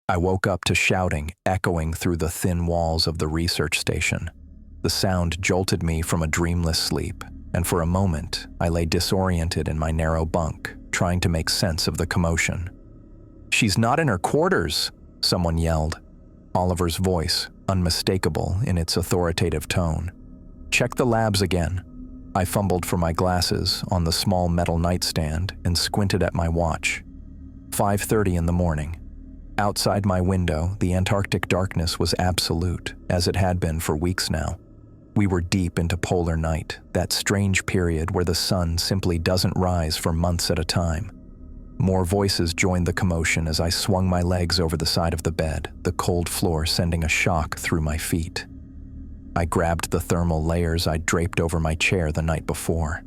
I woke up to shouting echoing through the thin walls of the research station. The sound jolted me from a dreamless sleep, and for a moment, I lay disoriented in my narrow bunk, trying to make sense of the commotion. "She's not in her quarters!" someone yelled. Oliver's voice, unmistakable in its authoritative tone. "Check the labs again." I fumbled for my glasses on the small metal nightstand and squinted at my watch. 5:30 in the morning. Outside my window, the Antarctic darkness was absolute, as it had been for weeks now. We were deep into polar night, that strange period where the sun simply doesn't rise for months at a time. More voices joined the commotion as I swung my legs over the side of the bed, the cold floor sending a shock through my feet. I grabbed the thermal layers I'd draped over my chair the night before.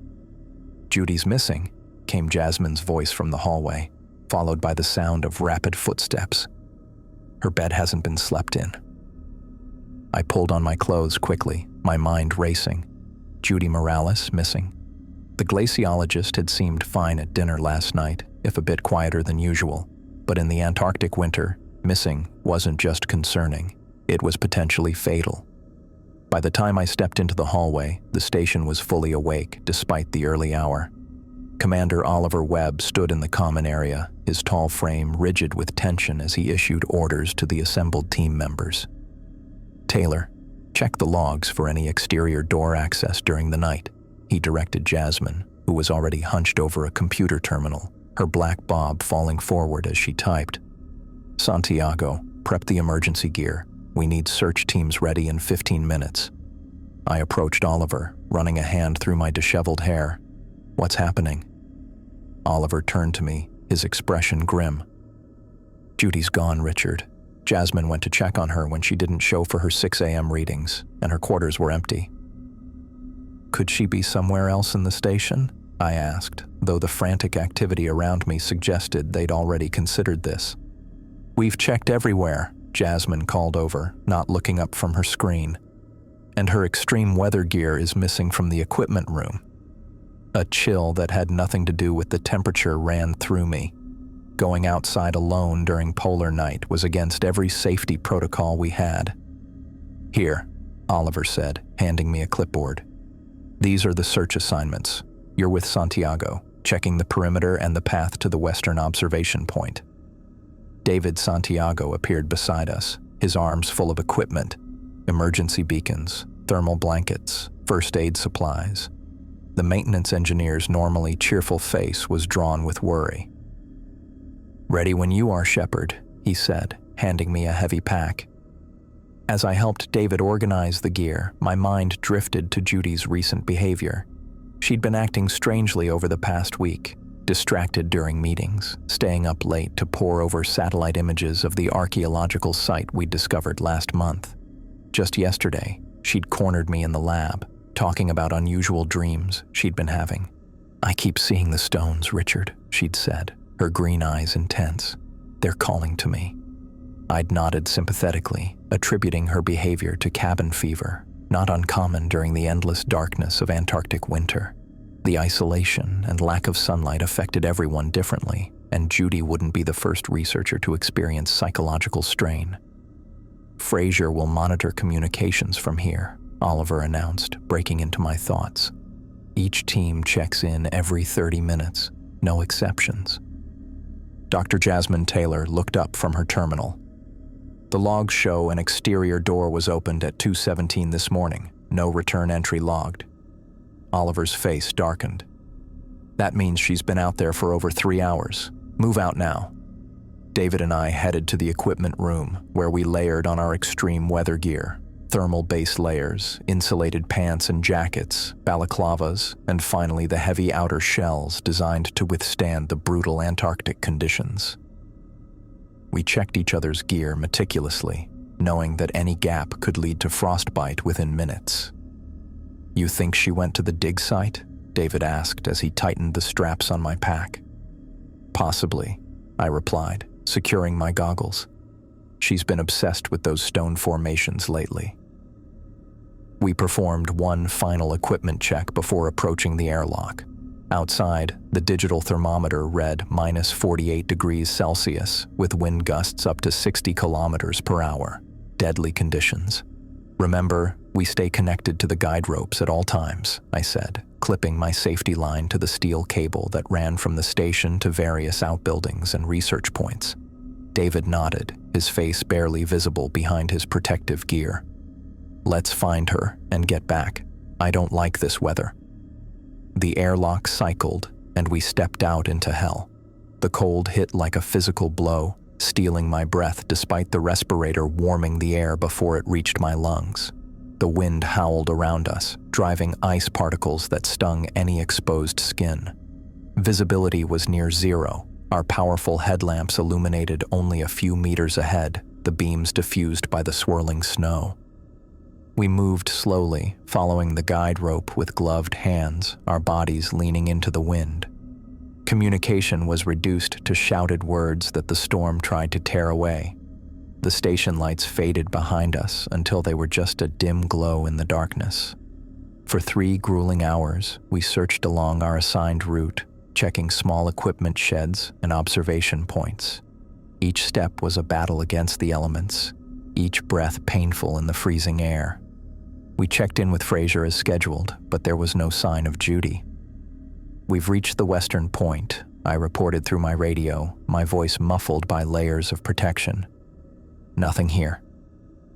"Judy's missing," came Jasmine's voice from the hallway, followed by the sound of rapid footsteps. "Her bed hasn't been slept in." I pulled on my clothes quickly, my mind racing. Judy Morales missing. The glaciologist had seemed fine at dinner last night, if a bit quieter than usual, but in the Antarctic winter, missing wasn't just concerning, it was potentially fatal. By the time I stepped into the hallway, the station was fully awake despite the early hour. Commander Oliver Webb stood in the common area, his tall frame rigid with tension as he issued orders to the assembled team members. "Taylor, check the logs for any exterior door access during the night," he directed Jasmine, who was already hunched over a computer terminal, her black bob falling forward as she typed. "Santiago, prep the emergency gear. We need search teams ready in 15 minutes. I approached Oliver, running a hand through my disheveled hair. "What's happening?" Oliver turned to me, his expression grim. "Judy's gone, Richard. Jasmine went to check on her when she didn't show for her 6 a.m. readings, and her quarters were empty." "Could she be somewhere else in the station?" I asked, though the frantic activity around me suggested they'd already considered this. "We've checked everywhere," Jasmine called over, not looking up from her screen. "And her extreme weather gear is missing from the equipment room." A chill that had nothing to do with the temperature ran through me. Going outside alone during polar night was against every safety protocol we had. "Here," Oliver said, handing me a clipboard. "These are the search assignments. You're with Santiago, checking the perimeter and the path to the western observation point." David Santiago appeared beside us, his arms full of equipment, emergency beacons, thermal blankets, first aid supplies. The maintenance engineer's normally cheerful face was drawn with worry. "Ready when you are, Shepard," he said, handing me a heavy pack. As I helped David organize the gear, my mind drifted to Judy's recent behavior. She'd been acting strangely over the past week, distracted during meetings, staying up late to pore over satellite images of the archaeological site we'd discovered last month. Just yesterday, she'd cornered me in the lab, talking about unusual dreams she'd been having. "I keep seeing the stones, Richard," she'd said, her green eyes intense. "They're calling to me." I'd nodded sympathetically, attributing her behavior to cabin fever, not uncommon during the endless darkness of Antarctic winter. The isolation and lack of sunlight affected everyone differently, and Judy wouldn't be the first researcher to experience psychological strain. "Fraser will monitor communications from here," Oliver announced, breaking into my thoughts. "Each team checks in every 30 minutes, no exceptions." Dr. Jasmine Taylor looked up from her terminal. "The logs show an exterior door was opened at 2:17 this morning, no return entry logged." Oliver's face darkened. "That means she's been out there for over 3 hours. Move out now." David and I headed to the equipment room, where we layered on our extreme weather gear, thermal base layers, insulated pants and jackets, balaclavas, and finally the heavy outer shells designed to withstand the brutal Antarctic conditions. We checked each other's gear meticulously, knowing that any gap could lead to frostbite within minutes. "You think she went to the dig site?" David asked as he tightened the straps on my pack. "Possibly," I replied, securing my goggles. "She's been obsessed with those stone formations lately." We performed one final equipment check before approaching the airlock. Outside, the digital thermometer read -48 degrees Celsius with wind gusts up to 60 kilometers per hour. Deadly conditions. "Remember, we stay connected to the guide ropes at all times," I said, clipping my safety line to the steel cable that ran from the station to various outbuildings and research points. David nodded, his face barely visible behind his protective gear. "Let's find her and get back. I don't like this weather." The airlock cycled, and we stepped out into hell. The cold hit like a physical blow, stealing my breath despite the respirator warming the air before it reached my lungs. The wind howled around us, driving ice particles that stung any exposed skin. Visibility was near zero. Our powerful headlamps illuminated only a few meters ahead, the beams diffused by the swirling snow. We moved slowly, following the guide rope with gloved hands, our bodies leaning into the wind. Communication was reduced to shouted words that the storm tried to tear away. The station lights faded behind us until they were just a dim glow in the darkness. For 3 grueling hours, we searched along our assigned route, checking small equipment sheds and observation points. Each step was a battle against the elements, each breath painful in the freezing air. We checked in with Fraser as scheduled, but there was no sign of Judy. "We've reached the western point," I reported through my radio, my voice muffled by layers of protection. "Nothing here."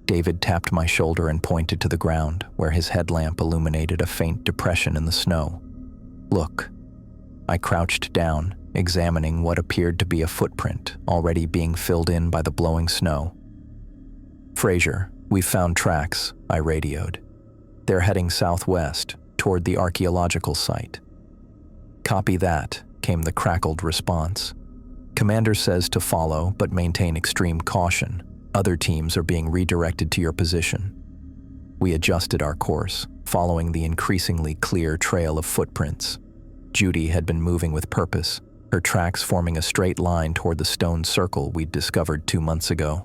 David tapped my shoulder and pointed to the ground, where his headlamp illuminated a faint depression in the snow. "Look." I crouched down, examining what appeared to be a footprint, already being filled in by the blowing snow. "Fraser, we've found tracks," I radioed. "They're heading southwest, toward the archaeological site." "Copy that," came the crackled response. "Commander says to follow, but maintain extreme caution. Other teams are being redirected to your position." We adjusted our course, following the increasingly clear trail of footprints. Judy had been moving with purpose, her tracks forming a straight line toward the stone circle we'd discovered 2 months ago.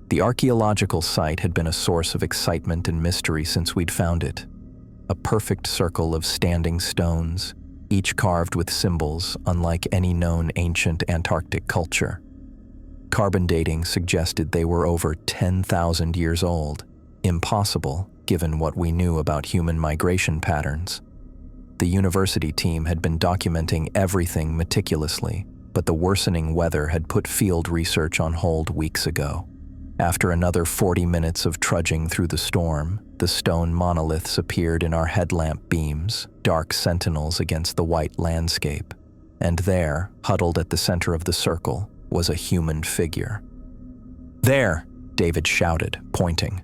The archaeological site had been a source of excitement and mystery since we'd found it. A perfect circle of standing stones, each carved with symbols unlike any known ancient Antarctic culture. Carbon dating suggested they were over 10,000 years old, impossible given what we knew about human migration patterns. The university team had been documenting everything meticulously, but the worsening weather had put field research on hold weeks ago. After another 40 minutes of trudging through the storm, the stone monoliths appeared in our headlamp beams, dark sentinels against the white landscape. And there, huddled at the center of the circle, was a human figure. "There!" David shouted, pointing.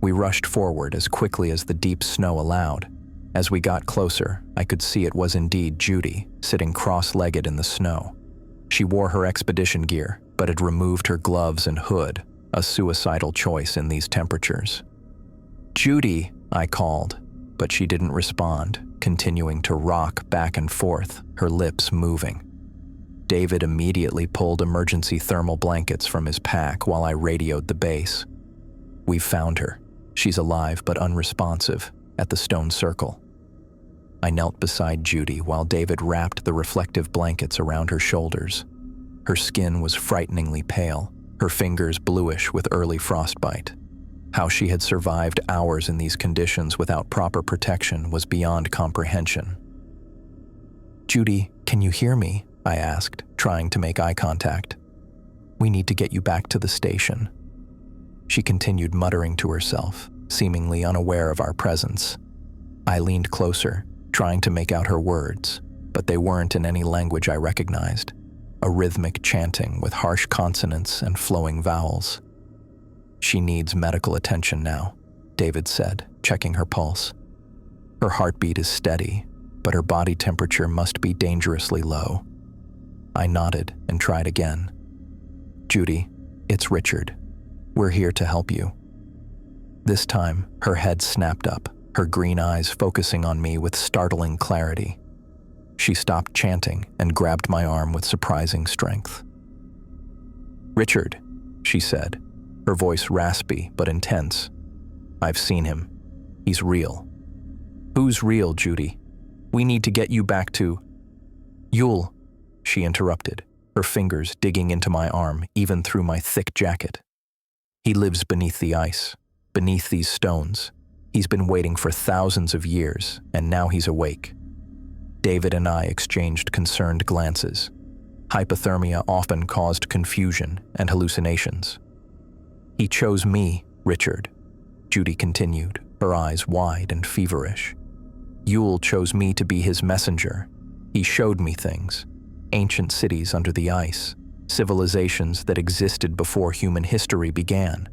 We rushed forward as quickly as the deep snow allowed. As we got closer, I could see it was indeed Judy, sitting cross-legged in the snow. She wore her expedition gear, but had removed her gloves and hood, a suicidal choice in these temperatures. "Judy," I called, but she didn't respond, continuing to rock back and forth, her lips moving. David immediately pulled emergency thermal blankets from his pack while I radioed the base. "We've found her. She's alive but unresponsive, at the stone circle." I knelt beside Judy while David wrapped the reflective blankets around her shoulders. Her skin was frighteningly pale, her fingers bluish with early frostbite. How she had survived hours in these conditions without proper protection was beyond comprehension. "Judy, can you hear me?" I asked, trying to make eye contact. "We need to get you back to the station." She continued muttering to herself, seemingly unaware of our presence. I leaned closer, trying to make out her words, but they weren't in any language I recognized. A rhythmic chanting with harsh consonants and flowing vowels. "She needs medical attention now," David said, checking her pulse. "Her heartbeat is steady, but her body temperature must be dangerously low." I nodded and tried again. "Judy, it's Richard. We're here to help you." This time, her head snapped up, her green eyes focusing on me with startling clarity. She stopped chanting and grabbed my arm with surprising strength. "Richard," she said, her voice raspy but intense. "I've seen him. He's real." "Who's real, Judy? We need to get you back to..." Yule, she interrupted, her fingers digging into my arm, even through my thick jacket. He lives beneath the ice, beneath these stones. He's been waiting for thousands of years, and now he's awake. David and I exchanged concerned glances. Hypothermia often caused confusion and hallucinations. He chose me, Richard, Judy continued, her eyes wide and feverish. Yule chose me to be his messenger. He showed me things, ancient cities under the ice, civilizations that existed before human history began.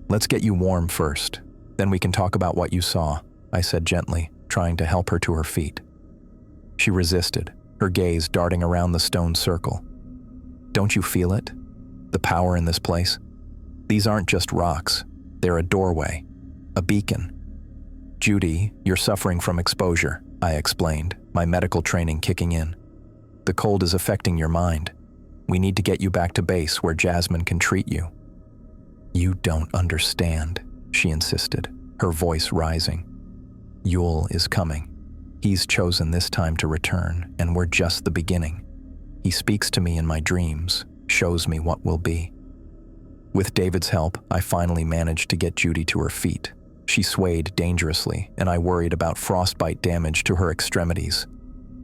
Let's get you warm first, then we can talk about what you saw, I said gently, trying to help her to her feet. She resisted, her gaze darting around the stone circle. Don't you feel it? The power in this place? These aren't just rocks, they're a doorway, a beacon. Judy, you're suffering from exposure, I explained, my medical training kicking in. The cold is affecting your mind. We need to get you back to base where Jasmine can treat you. You don't understand, she insisted, her voice rising. Yule is coming. He's chosen this time to return, and we're just the beginning. He speaks to me in my dreams, shows me what will be. With David's help, I finally managed to get Judy to her feet. She swayed dangerously, and I worried about frostbite damage to her extremities.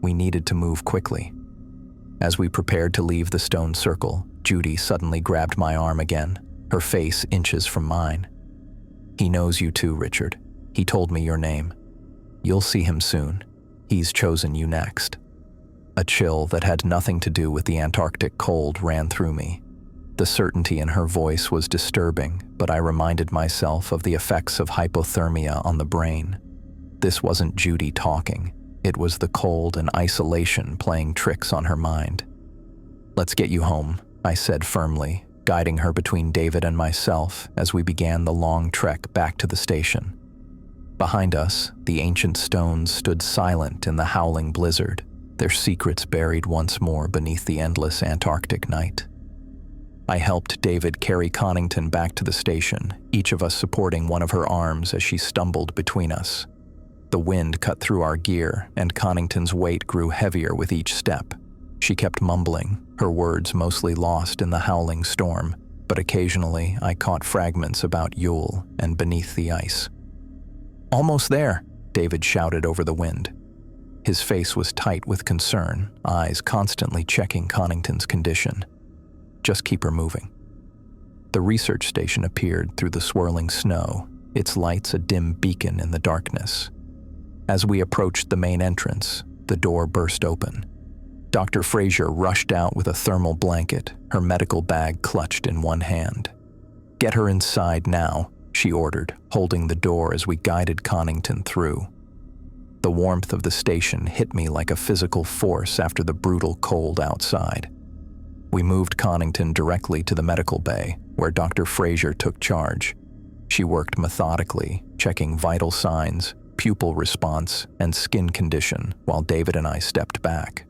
We needed to move quickly. As we prepared to leave the stone circle, Judy suddenly grabbed my arm again, her face inches from mine. He knows you too, Richard. He told me your name. You'll see him soon. He's chosen you next. A chill that had nothing to do with the Antarctic cold ran through me. The certainty in her voice was disturbing, but I reminded myself of the effects of hypothermia on the brain. This wasn't Judy talking. It was the cold and isolation playing tricks on her mind. Let's get you home, I said firmly, guiding her between David and myself as we began the long trek back to the station. Behind us, the ancient stones stood silent in the howling blizzard, their secrets buried once more beneath the endless Antarctic night. I helped David carry Connington back to the station, each of us supporting one of her arms as she stumbled between us. The wind cut through our gear, and Connington's weight grew heavier with each step. She kept mumbling, her words mostly lost in the howling storm, but occasionally I caught fragments about Yule and beneath the ice. Almost there, David shouted over the wind. His face was tight with concern, eyes constantly checking Connington's condition. Just keep her moving. The research station appeared through the swirling snow, its lights a dim beacon in the darkness. As we approached the main entrance, the door burst open. Dr. Fraser rushed out with a thermal blanket, her medical bag clutched in one hand. Get her inside now, she ordered, holding the door as we guided Connington through. The warmth of the station hit me like a physical force after the brutal cold outside. We moved Connington directly to the medical bay, where Dr. Fraser took charge. She worked methodically, checking vital signs, pupil response, and skin condition, while David and I stepped back.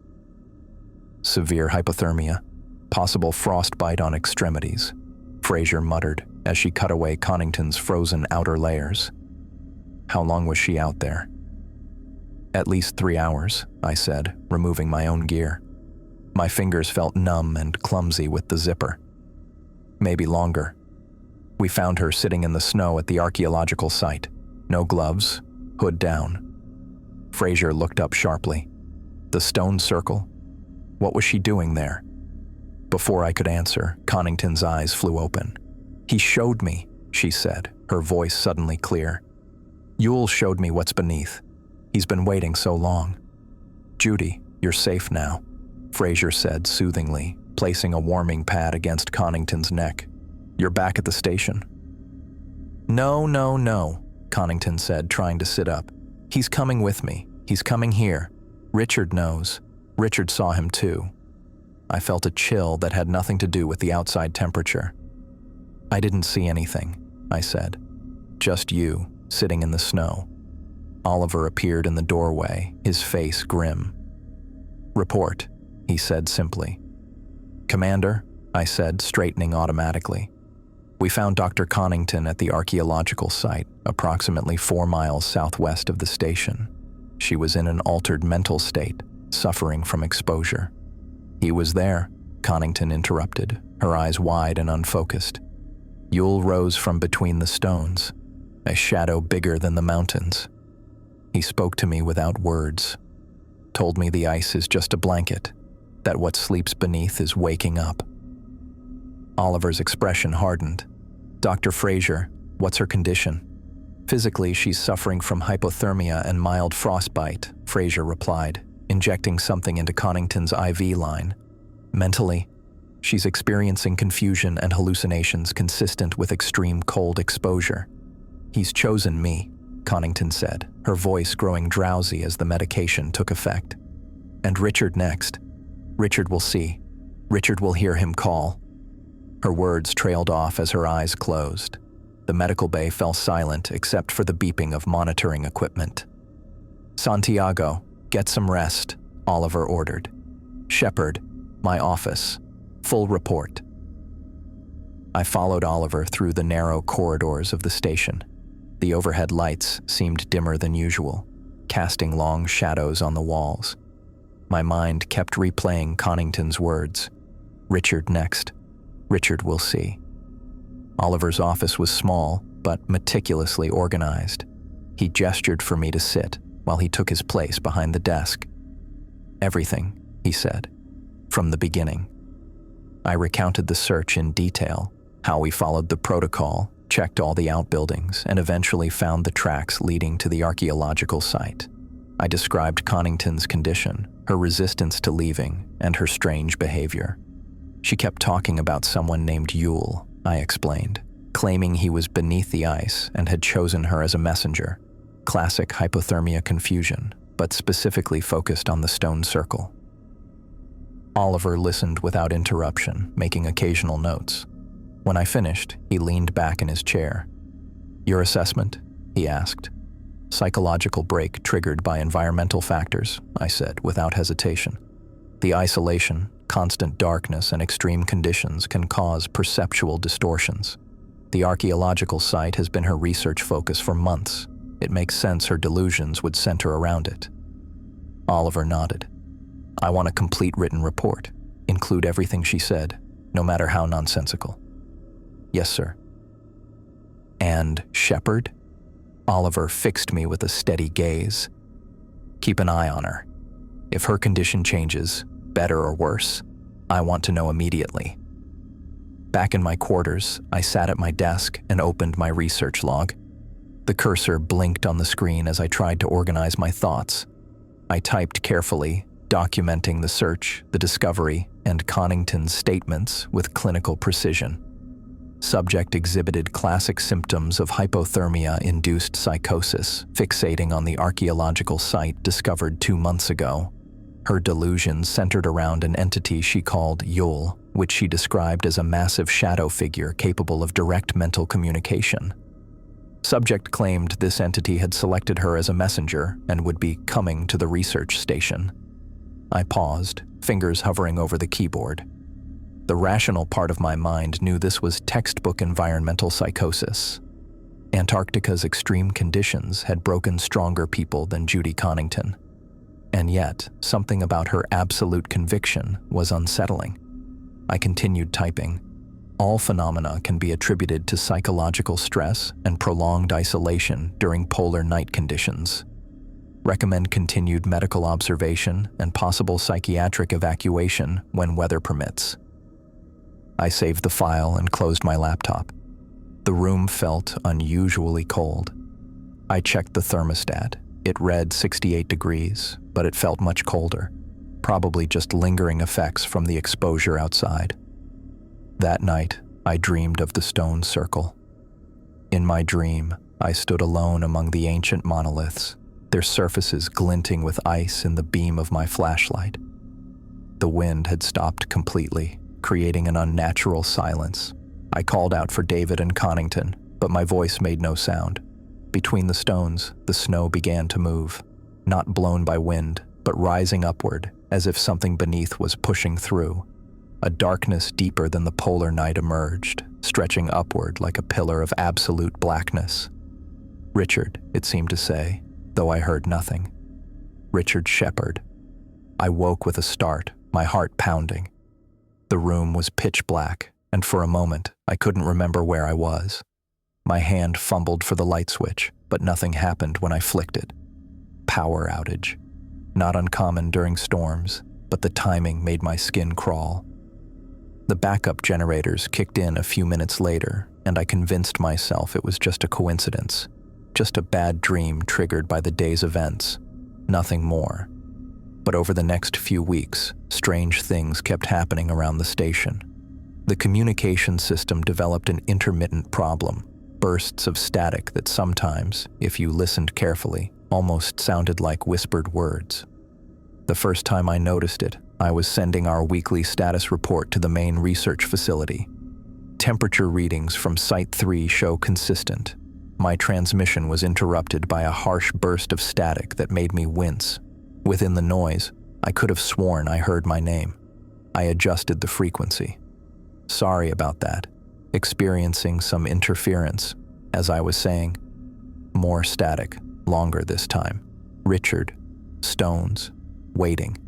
Severe hypothermia, possible frostbite on extremities, Fraser muttered as she cut away Connington's frozen outer layers. How long was she out there? At least 3 hours, I said, removing my own gear. My fingers felt numb and clumsy with the zipper. Maybe longer. We found her sitting in the snow at the archaeological site. No gloves, hood down. Fraser looked up sharply. The stone circle? What was she doing there? Before I could answer, Connington's eyes flew open. He showed me, she said, her voice suddenly clear. Yule showed me what's beneath. He's been waiting so long. Judy, you're safe now, Fraser said soothingly, placing a warming pad against Connington's neck. You're back at the station. No, Connington said, trying to sit up. He's coming with me. He's coming here. Richard knows. Richard saw him too. I felt a chill that had nothing to do with the outside temperature. I didn't see anything, I said. Just you, sitting in the snow. Oliver appeared in the doorway, his face grim. Report, he said simply. Commander, I said, straightening automatically. We found Dr. Connington at the archaeological site, approximately 4 miles southwest of the station. She was in an altered mental state, suffering from exposure. He was there, Connington interrupted, her eyes wide and unfocused. Yule rose from between the stones, a shadow bigger than the mountains. He spoke to me without words, told me the ice is just a blanket, that what sleeps beneath is waking up. Oliver's expression hardened. "Dr. Fraser, what's her condition?" "Physically, she's suffering from hypothermia and mild frostbite," Fraser replied, injecting something into Connington's IV line. "Mentally, she's experiencing confusion and hallucinations consistent with extreme cold exposure." "He's chosen me," Connington said, her voice growing drowsy as the medication took effect. "And Richard next. Richard will see. Richard will hear him call." Her words trailed off as her eyes closed. The medical bay fell silent except for the beeping of monitoring equipment. "Santiago, get some rest," Oliver ordered. "Shepard, my office. Full report." I followed Oliver through the narrow corridors of the station. The overhead lights seemed dimmer than usual, casting long shadows on the walls. My mind kept replaying Connington's words. "Richard next. Richard will see." Oliver's office was small, but meticulously organized. He gestured for me to sit while he took his place behind the desk. "Everything," he said, "from the beginning." I recounted the search in detail, how we followed the protocol, checked all the outbuildings, and eventually found the tracks leading to the archaeological site. I described Connington's condition, her resistance to leaving, and her strange behavior. "She kept talking about someone named Yule," I explained, claiming he was beneath the ice and had chosen her as a messenger. Classic hypothermia confusion, but specifically focused on the stone circle. Oliver listened without interruption, making occasional notes. When I finished, he leaned back in his chair. "Your assessment?" he asked. "Psychological break triggered by environmental factors," I said without hesitation. "The isolation, constant darkness, and extreme conditions can cause perceptual distortions. The archaeological site has been her research focus for months. It makes sense her delusions would center around it." Oliver nodded. "I want a complete written report. Include everything she said, no matter how nonsensical." "Yes, sir." "And Shepard?" Oliver fixed me with a steady gaze. "Keep an eye on her. If her condition changes, better or worse, I want to know immediately." Back in my quarters, I sat at my desk and opened my research log. The cursor blinked on the screen as I tried to organize my thoughts. I typed carefully, documenting the search, the discovery, and Connington's statements with clinical precision. Subject exhibited classic symptoms of hypothermia-induced psychosis, fixating on the archaeological site discovered 2 months ago. Her delusions centered around an entity she called Yule, which she described as a massive shadow figure capable of direct mental communication. Subject claimed this entity had selected her as a messenger and would be coming to the research station. I paused, fingers hovering over the keyboard. The rational part of my mind knew this was textbook environmental psychosis. Antarctica's extreme conditions had broken stronger people than Judy Connington. And yet, something about her absolute conviction was unsettling. I continued typing. All phenomena can be attributed to psychological stress and prolonged isolation during polar night conditions. Recommend continued medical observation and possible psychiatric evacuation when weather permits. I saved the file and closed my laptop. The room felt unusually cold. I checked the thermostat. It read 68 degrees, but it felt much colder, probably just lingering effects from the exposure outside. That night, I dreamed of the stone circle. In my dream, I stood alone among the ancient monoliths, their surfaces glinting with ice in the beam of my flashlight. The wind had stopped completely, creating an unnatural silence. I called out for David and Connington, but my voice made no sound. Between the stones, the snow began to move, not blown by wind, but rising upward, as if something beneath was pushing through. A darkness deeper than the polar night emerged, stretching upward like a pillar of absolute blackness. "Richard," it seemed to say, though I heard nothing. "Richard Shepard." I woke with a start, my heart pounding. The room was pitch black, and for a moment, I couldn't remember where I was. My hand fumbled for the light switch, but nothing happened when I flicked it. Power outage. Not uncommon during storms, but the timing made my skin crawl. The backup generators kicked in a few minutes later, and I convinced myself it was just a coincidence, just a bad dream triggered by the day's events, nothing more. But over the next few weeks, strange things kept happening around the station. The communication system developed an intermittent problem, bursts of static that sometimes, if you listened carefully, almost sounded like whispered words. The first time I noticed it, I was sending our weekly status report to the main research facility. Temperature readings from Site 3 show consistent. My transmission was interrupted by a harsh burst of static that made me wince. Within the noise, I could have sworn I heard my name. I adjusted the frequency. Sorry about that. Experiencing some interference, as I was saying. More static, longer this time. Richard, stones, waiting.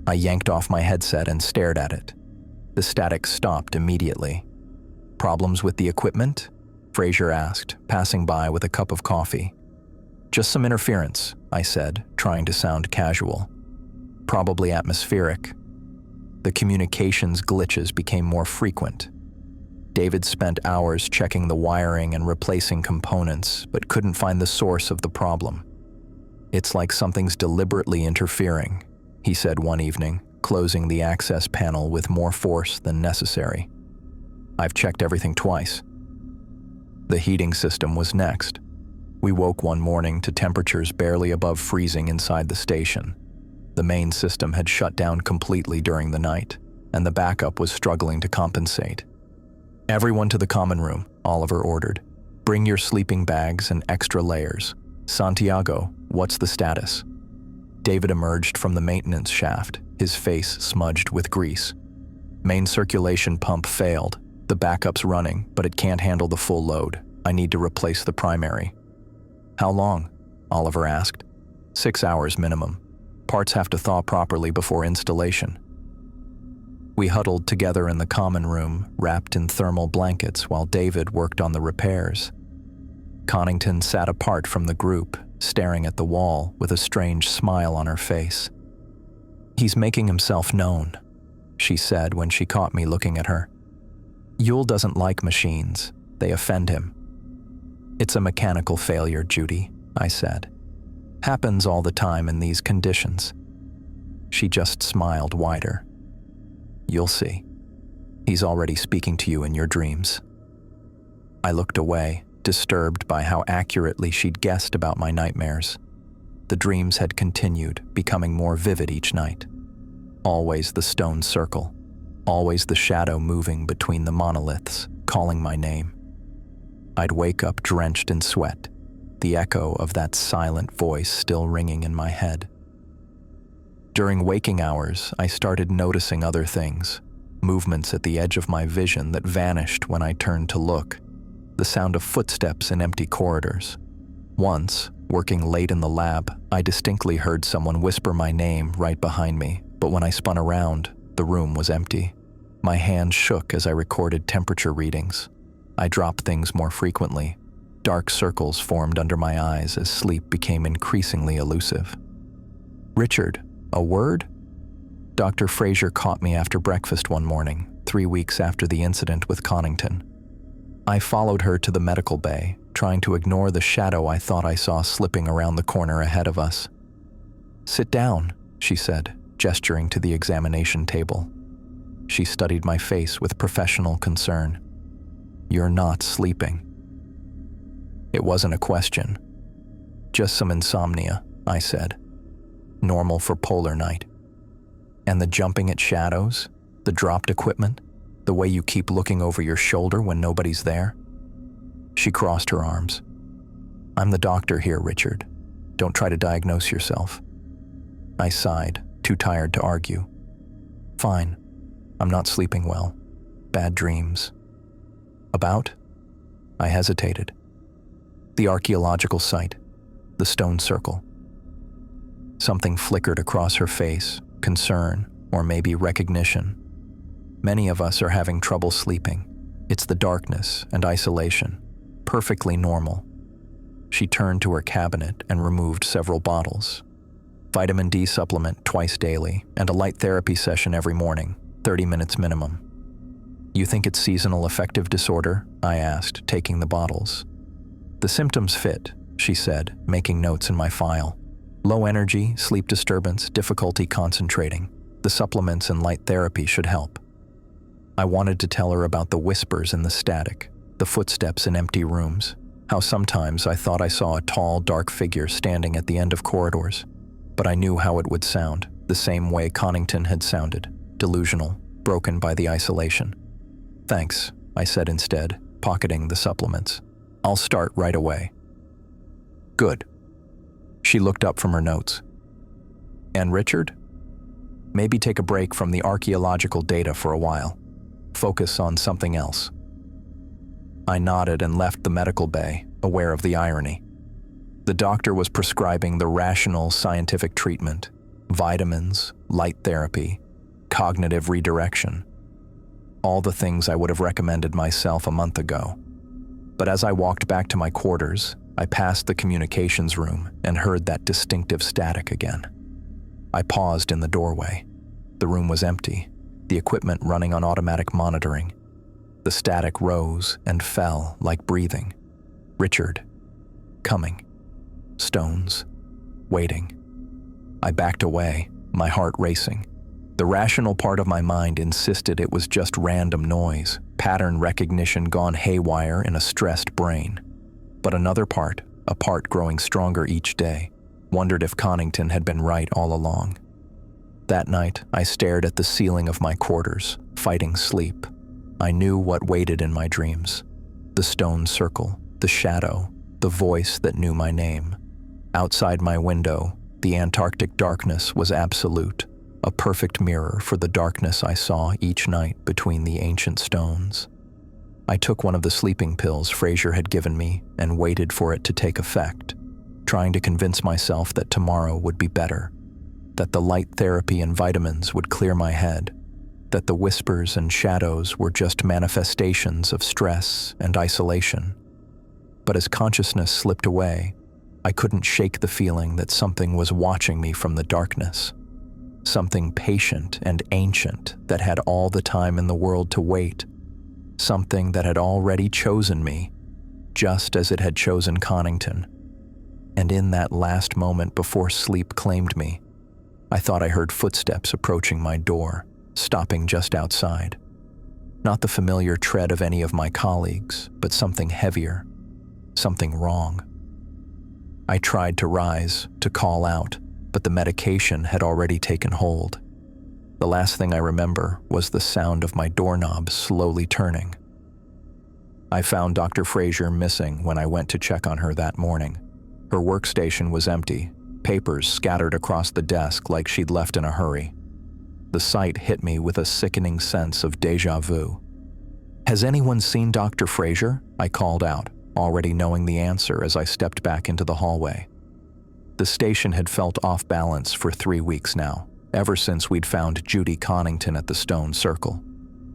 I yanked off my headset and stared at it. The static stopped immediately. Problems with the equipment? Fraser asked, passing by with a cup of coffee. Just some interference, I said, trying to sound casual. Probably atmospheric. The communications glitches became more frequent. David spent hours checking the wiring and replacing components, but couldn't find the source of the problem. It's like something's deliberately interfering, he said one evening, closing the access panel with more force than necessary. I've checked everything twice. The heating system was next. We woke one morning to temperatures barely above freezing inside the station. The main system had shut down completely during the night, and the backup was struggling to compensate. Everyone to the common room, Oliver ordered. Bring your sleeping bags and extra layers. Santiago, what's the status? David emerged from the maintenance shaft, his face smudged with grease. Main circulation pump failed. The backup's running, but it can't handle the full load. I need to replace the primary. How long? Oliver asked. 6 hours minimum. Parts have to thaw properly before installation. We huddled together in the common room, wrapped in thermal blankets while David worked on the repairs. Connington sat apart from the group, staring at the wall with a strange smile on her face. He's making himself known, she said when she caught me looking at her. Yule doesn't like machines. They offend him. It's a mechanical failure, Judy, I said. Happens all the time in these conditions. She just smiled wider. You'll see. He's already speaking to you in your dreams. I looked away, disturbed by how accurately she'd guessed about my nightmares. The dreams had continued, becoming more vivid each night. Always the stone circle. Always the shadow moving between the monoliths, calling my name. I'd wake up drenched in sweat, the echo of that silent voice still ringing in my head. During waking hours, I started noticing other things, movements at the edge of my vision that vanished when I turned to look, the sound of footsteps in empty corridors. Once, working late in the lab, I distinctly heard someone whisper my name right behind me, but when I spun around, the room was empty. My hand shook as I recorded temperature readings. I dropped things more frequently. Dark circles formed under my eyes as sleep became increasingly elusive. Richard, a word? Dr. Fraser caught me after breakfast one morning, 3 weeks after the incident with Connington. I followed her to the medical bay, trying to ignore the shadow I thought I saw slipping around the corner ahead of us. Sit down, she said, gesturing to the examination table. She studied my face with professional concern. You're not sleeping. It wasn't a question. Just some insomnia, I said. Normal for polar night. And the jumping at shadows, the dropped equipment, the way you keep looking over your shoulder when nobody's there? She crossed her arms. I'm the doctor here, Richard. Don't try to diagnose yourself. I sighed, too tired to argue. Fine. I'm not sleeping well. Bad dreams. About? I hesitated. The archaeological site, the stone circle. Something flickered across her face, concern, or maybe recognition. Many of us are having trouble sleeping. It's the darkness and isolation. Perfectly normal. She turned to her cabinet and removed several bottles. Vitamin D supplement twice daily and a light therapy session every morning, 30 minutes minimum. You think it's seasonal affective disorder? I asked, taking the bottles. The symptoms fit, she said, making notes in my file. Low energy, sleep disturbance, difficulty concentrating. The supplements and light therapy should help. I wanted to tell her about the whispers and the static, the footsteps in empty rooms, how sometimes I thought I saw a tall, dark figure standing at the end of corridors. But I knew how it would sound, the same way Connington had sounded, delusional, broken by the isolation. Thanks, I said instead, pocketing the supplements. I'll start right away. Good. She looked up from her notes. And Richard? Maybe take a break from the archaeological data for a while. Focus on something else. I nodded and left the medical bay, aware of the irony. The doctor was prescribing the rational scientific treatment, vitamins, light therapy, cognitive redirection. All the things I would have recommended myself a month ago. But as I walked back to my quarters, I passed the communications room and heard that distinctive static again. I paused in the doorway. The room was empty, the equipment running on automatic monitoring. The static rose and fell like breathing. Richard. Coming. Stones. Waiting. I backed away, my heart racing. The rational part of my mind insisted it was just random noise, pattern recognition gone haywire in a stressed brain. But another part, a part growing stronger each day, wondered if Connington had been right all along. That night, I stared at the ceiling of my quarters, fighting sleep. I knew what waited in my dreams. The stone circle, the shadow, the voice that knew my name. Outside my window, the Antarctic darkness was absolute, a perfect mirror for the darkness I saw each night between the ancient stones. I took one of the sleeping pills Fraser had given me and waited for it to take effect, trying to convince myself that tomorrow would be better, that the light therapy and vitamins would clear my head, that the whispers and shadows were just manifestations of stress and isolation. But as consciousness slipped away, I couldn't shake the feeling that something was watching me from the darkness. Something patient and ancient that had all the time in the world to wait. Something that had already chosen me, just as it had chosen Connington. And in that last moment before sleep claimed me, I thought I heard footsteps approaching my door, stopping just outside. Not the familiar tread of any of my colleagues, but something heavier, something wrong. I tried to rise, to call out, but the medication had already taken hold. The last thing I remember was the sound of my doorknob slowly turning. I found Dr. Fraser missing when I went to check on her that morning. Her workstation was empty, papers scattered across the desk like she'd left in a hurry. The sight hit me with a sickening sense of déjà vu. "Has anyone seen Dr. Fraser?" I called out, already knowing the answer as I stepped back into the hallway. The station had felt off balance for 3 weeks now, ever since we'd found Judy Connington at the stone circle.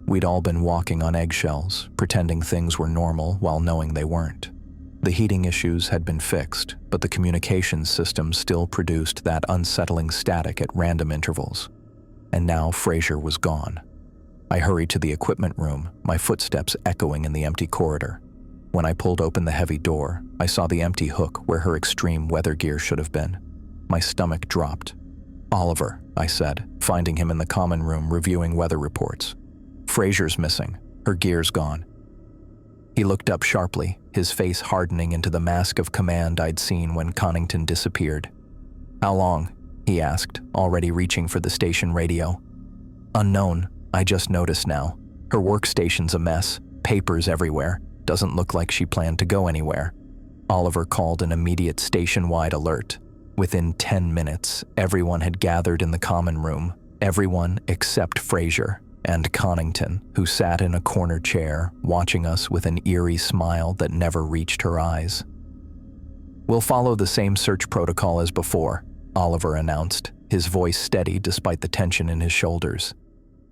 We'd all been walking on eggshells, pretending things were normal while knowing they weren't. The heating issues had been fixed, but the communications system still produced that unsettling static at random intervals. And now Fraser was gone. I hurried to the equipment room, my footsteps echoing in the empty corridor. When I pulled open the heavy door, I saw the empty hook where her extreme weather gear should have been. My stomach dropped. "Oliver," I said, finding him in the common room reviewing weather reports. "Fraser's missing. Her gear's gone." He looked up sharply, his face hardening into the mask of command I'd seen when Connington disappeared. "How long?" he asked, already reaching for the station radio. "Unknown. I just noticed now. Her workstation's a mess, papers everywhere. Doesn't look like she planned to go anywhere." Oliver called an immediate station-wide alert. Within 10 minutes, everyone had gathered in the common room, everyone except Fraser and Connington, who sat in a corner chair, watching us with an eerie smile that never reached her eyes. "We'll follow the same search protocol as before," Oliver announced, his voice steady despite the tension in his shoulders.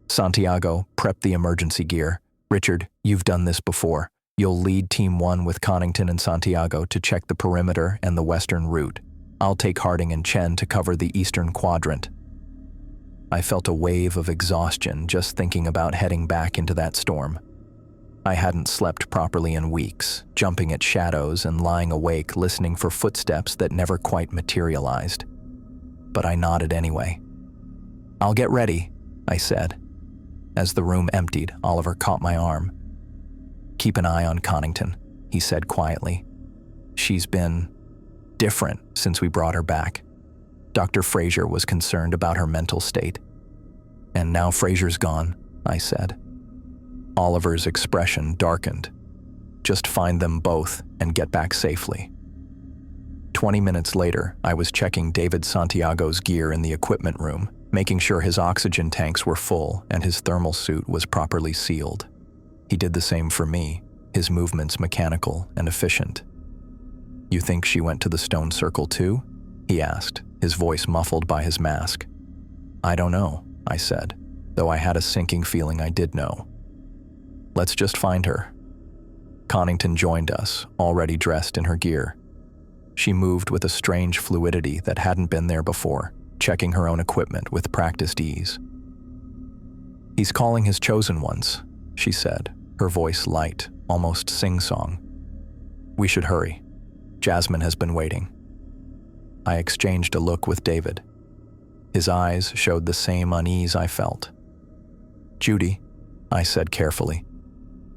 Santiago, prep the emergency gear. Richard, you've done this before. You'll lead Team 1 with Connington and Santiago to check the perimeter and the western route. I'll take Harding and Chen to cover the eastern quadrant. I felt a wave of exhaustion just thinking about heading back into that storm. I hadn't slept properly in weeks, jumping at shadows and lying awake listening for footsteps that never quite materialized. But I nodded anyway. "I'll get ready," I said. As the room emptied, Oliver caught my arm. "Keep an eye on Connington," he said quietly. "She's been different since we brought her back. Dr. Fraser was concerned about her mental state." "And now Fraser's gone," I said. Oliver's expression darkened. "Just find them both and get back safely." 20 minutes later, I was checking David Santiago's gear in the equipment room, making sure his oxygen tanks were full and his thermal suit was properly sealed. He did the same for me, his movements mechanical and efficient. "You think she went to the stone circle too?" he asked, his voice muffled by his mask. "I don't know," I said, though I had a sinking feeling I did know. "Let's just find her." Connington joined us, already dressed in her gear. She moved with a strange fluidity that hadn't been there before, checking her own equipment with practiced ease. "He's calling his chosen ones," she said, her voice light, almost sing-song. "We should hurry. Jasmine has been waiting." I exchanged a look with David. His eyes showed the same unease I felt. "Judy," I said carefully,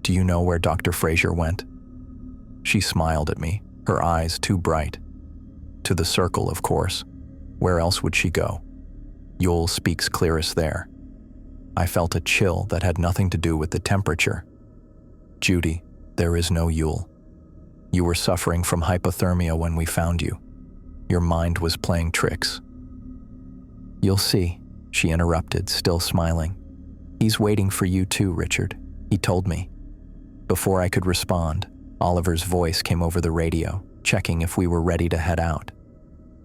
"do you know where Dr. Fraser went?" She smiled at me, her eyes too bright. "To the circle, of course. Where else would she go? Yule speaks clearest there." I felt a chill that had nothing to do with the temperature. "Judy, there is no Yule. You were suffering from hypothermia when we found you. Your mind was playing tricks." "You'll see," she interrupted, still smiling. "He's waiting for you too, Richard. He told me." Before I could respond, Oliver's voice came over the radio, checking if we were ready to head out.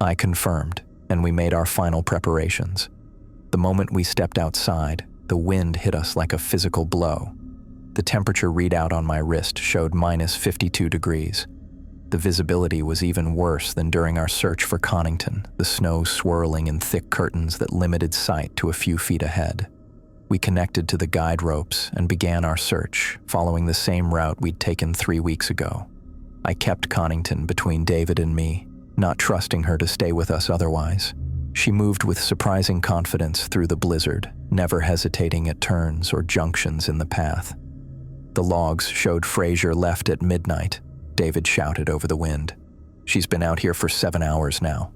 I confirmed, and we made our final preparations. The moment we stepped outside, the wind hit us like a physical blow. The temperature readout on my wrist showed -52 degrees. The visibility was even worse than during our search for Connington, the snow swirling in thick curtains that limited sight to a few feet ahead. We connected to the guide ropes and began our search, following the same route we'd taken 3 weeks ago. I kept Connington between David and me, not trusting her to stay with us otherwise. She moved with surprising confidence through the blizzard, never hesitating at turns or junctions in the path. The logs showed Fraser left at midnight, David shouted over the wind. "She's been out here for 7 hours now."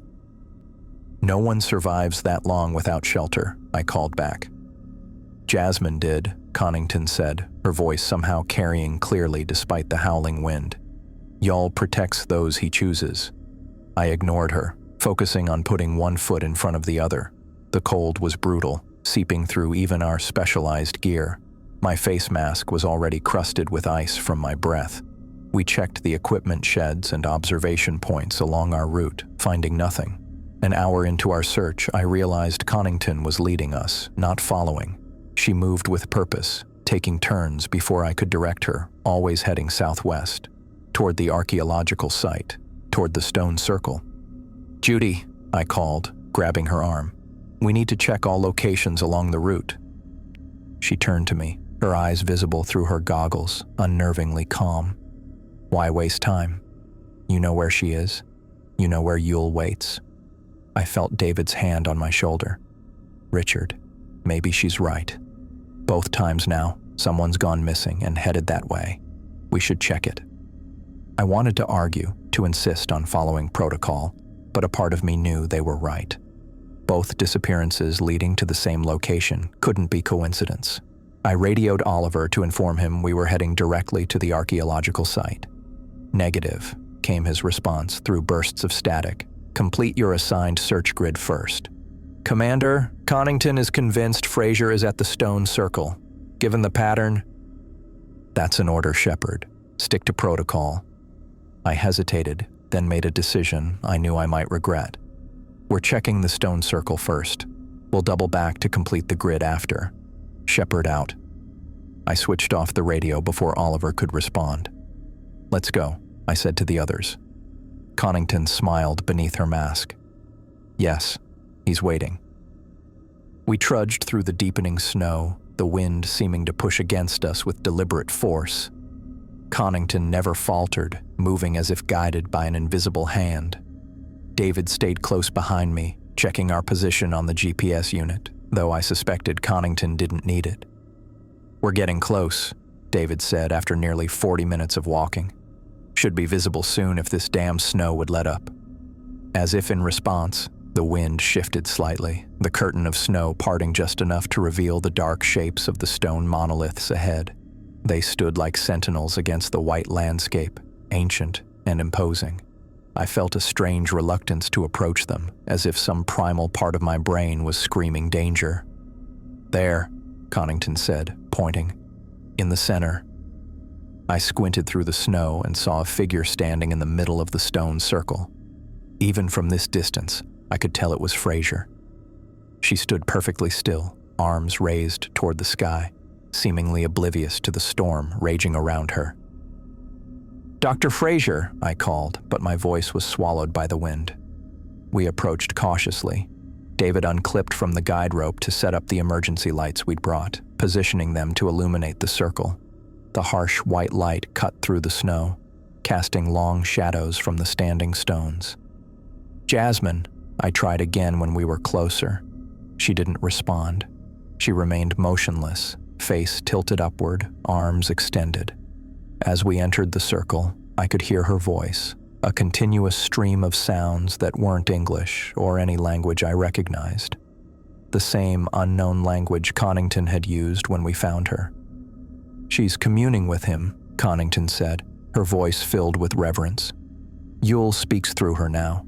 "No one survives that long without shelter," I called back. "Jasmine did," Connington said, her voice somehow carrying clearly despite the howling wind. "Y'all protects those he chooses." I ignored her, focusing on putting one foot in front of the other. The cold was brutal, seeping through even our specialized gear. My face mask was already crusted with ice from my breath. We checked the equipment sheds and observation points along our route, finding nothing. An hour into our search, I realized Connington was leading us, not following. She moved with purpose, taking turns before I could direct her, always heading southwest, toward the archaeological site, toward the stone circle. "Judy," I called, grabbing her arm. "We need to check all locations along the route." She turned to me, her eyes visible through her goggles, unnervingly calm. "Why waste time? You know where she is? You know where Yule waits?" I felt David's hand on my shoulder. "Richard, maybe she's right. Both times now, someone's gone missing and headed that way. We should check it." I wanted to argue, to insist on following protocol, but a part of me knew they were right. Both disappearances leading to the same location couldn't be coincidence. I radioed Oliver to inform him we were heading directly to the archaeological site. "Negative," came his response through bursts of static. "Complete your assigned search grid first." "Commander, Connington is convinced Fraser is at the stone circle. Given the pattern..." "That's an order, Shepard. Stick to protocol." I hesitated, then made a decision I knew I might regret. We're checking the stone circle first. We'll double back to complete the grid after. Shepard out. I switched off the radio before Oliver could respond. Let's go, I said to the others. Connington smiled beneath her mask. Yes, he's waiting. We trudged through the deepening snow, the wind seeming to push against us with deliberate force. Connington never faltered, moving as if guided by an invisible hand. David stayed close behind me, checking our position on the GPS unit, though I suspected Connington didn't need it. We're getting close, David said after nearly 40 minutes of walking. Should be visible soon if this damn snow would let up. As if in response, the wind shifted slightly, the curtain of snow parting just enough to reveal the dark shapes of the stone monoliths ahead. They stood like sentinels against the white landscape, ancient and imposing. I felt a strange reluctance to approach them, as if some primal part of my brain was screaming danger. There, Connington said, pointing. In the center. I squinted through the snow and saw a figure standing in the middle of the stone circle. Even from this distance, I could tell it was Fraser. She stood perfectly still, arms raised toward the sky, seemingly oblivious to the storm raging around her. Dr. Fraser, I called, but my voice was swallowed by the wind. We approached cautiously. David unclipped from the guide rope to set up the emergency lights we'd brought, positioning them to illuminate the circle. The harsh white light cut through the snow, casting long shadows from the standing stones. Jasmine, I tried again when we were closer. She didn't respond. She remained motionless, face tilted upward, arms extended. As we entered the circle, I could hear her voice, a continuous stream of sounds that weren't English or any language I recognized. The same unknown language Connington had used when we found her. She's communing with him, Connington said, her voice filled with reverence. Yule speaks through her now.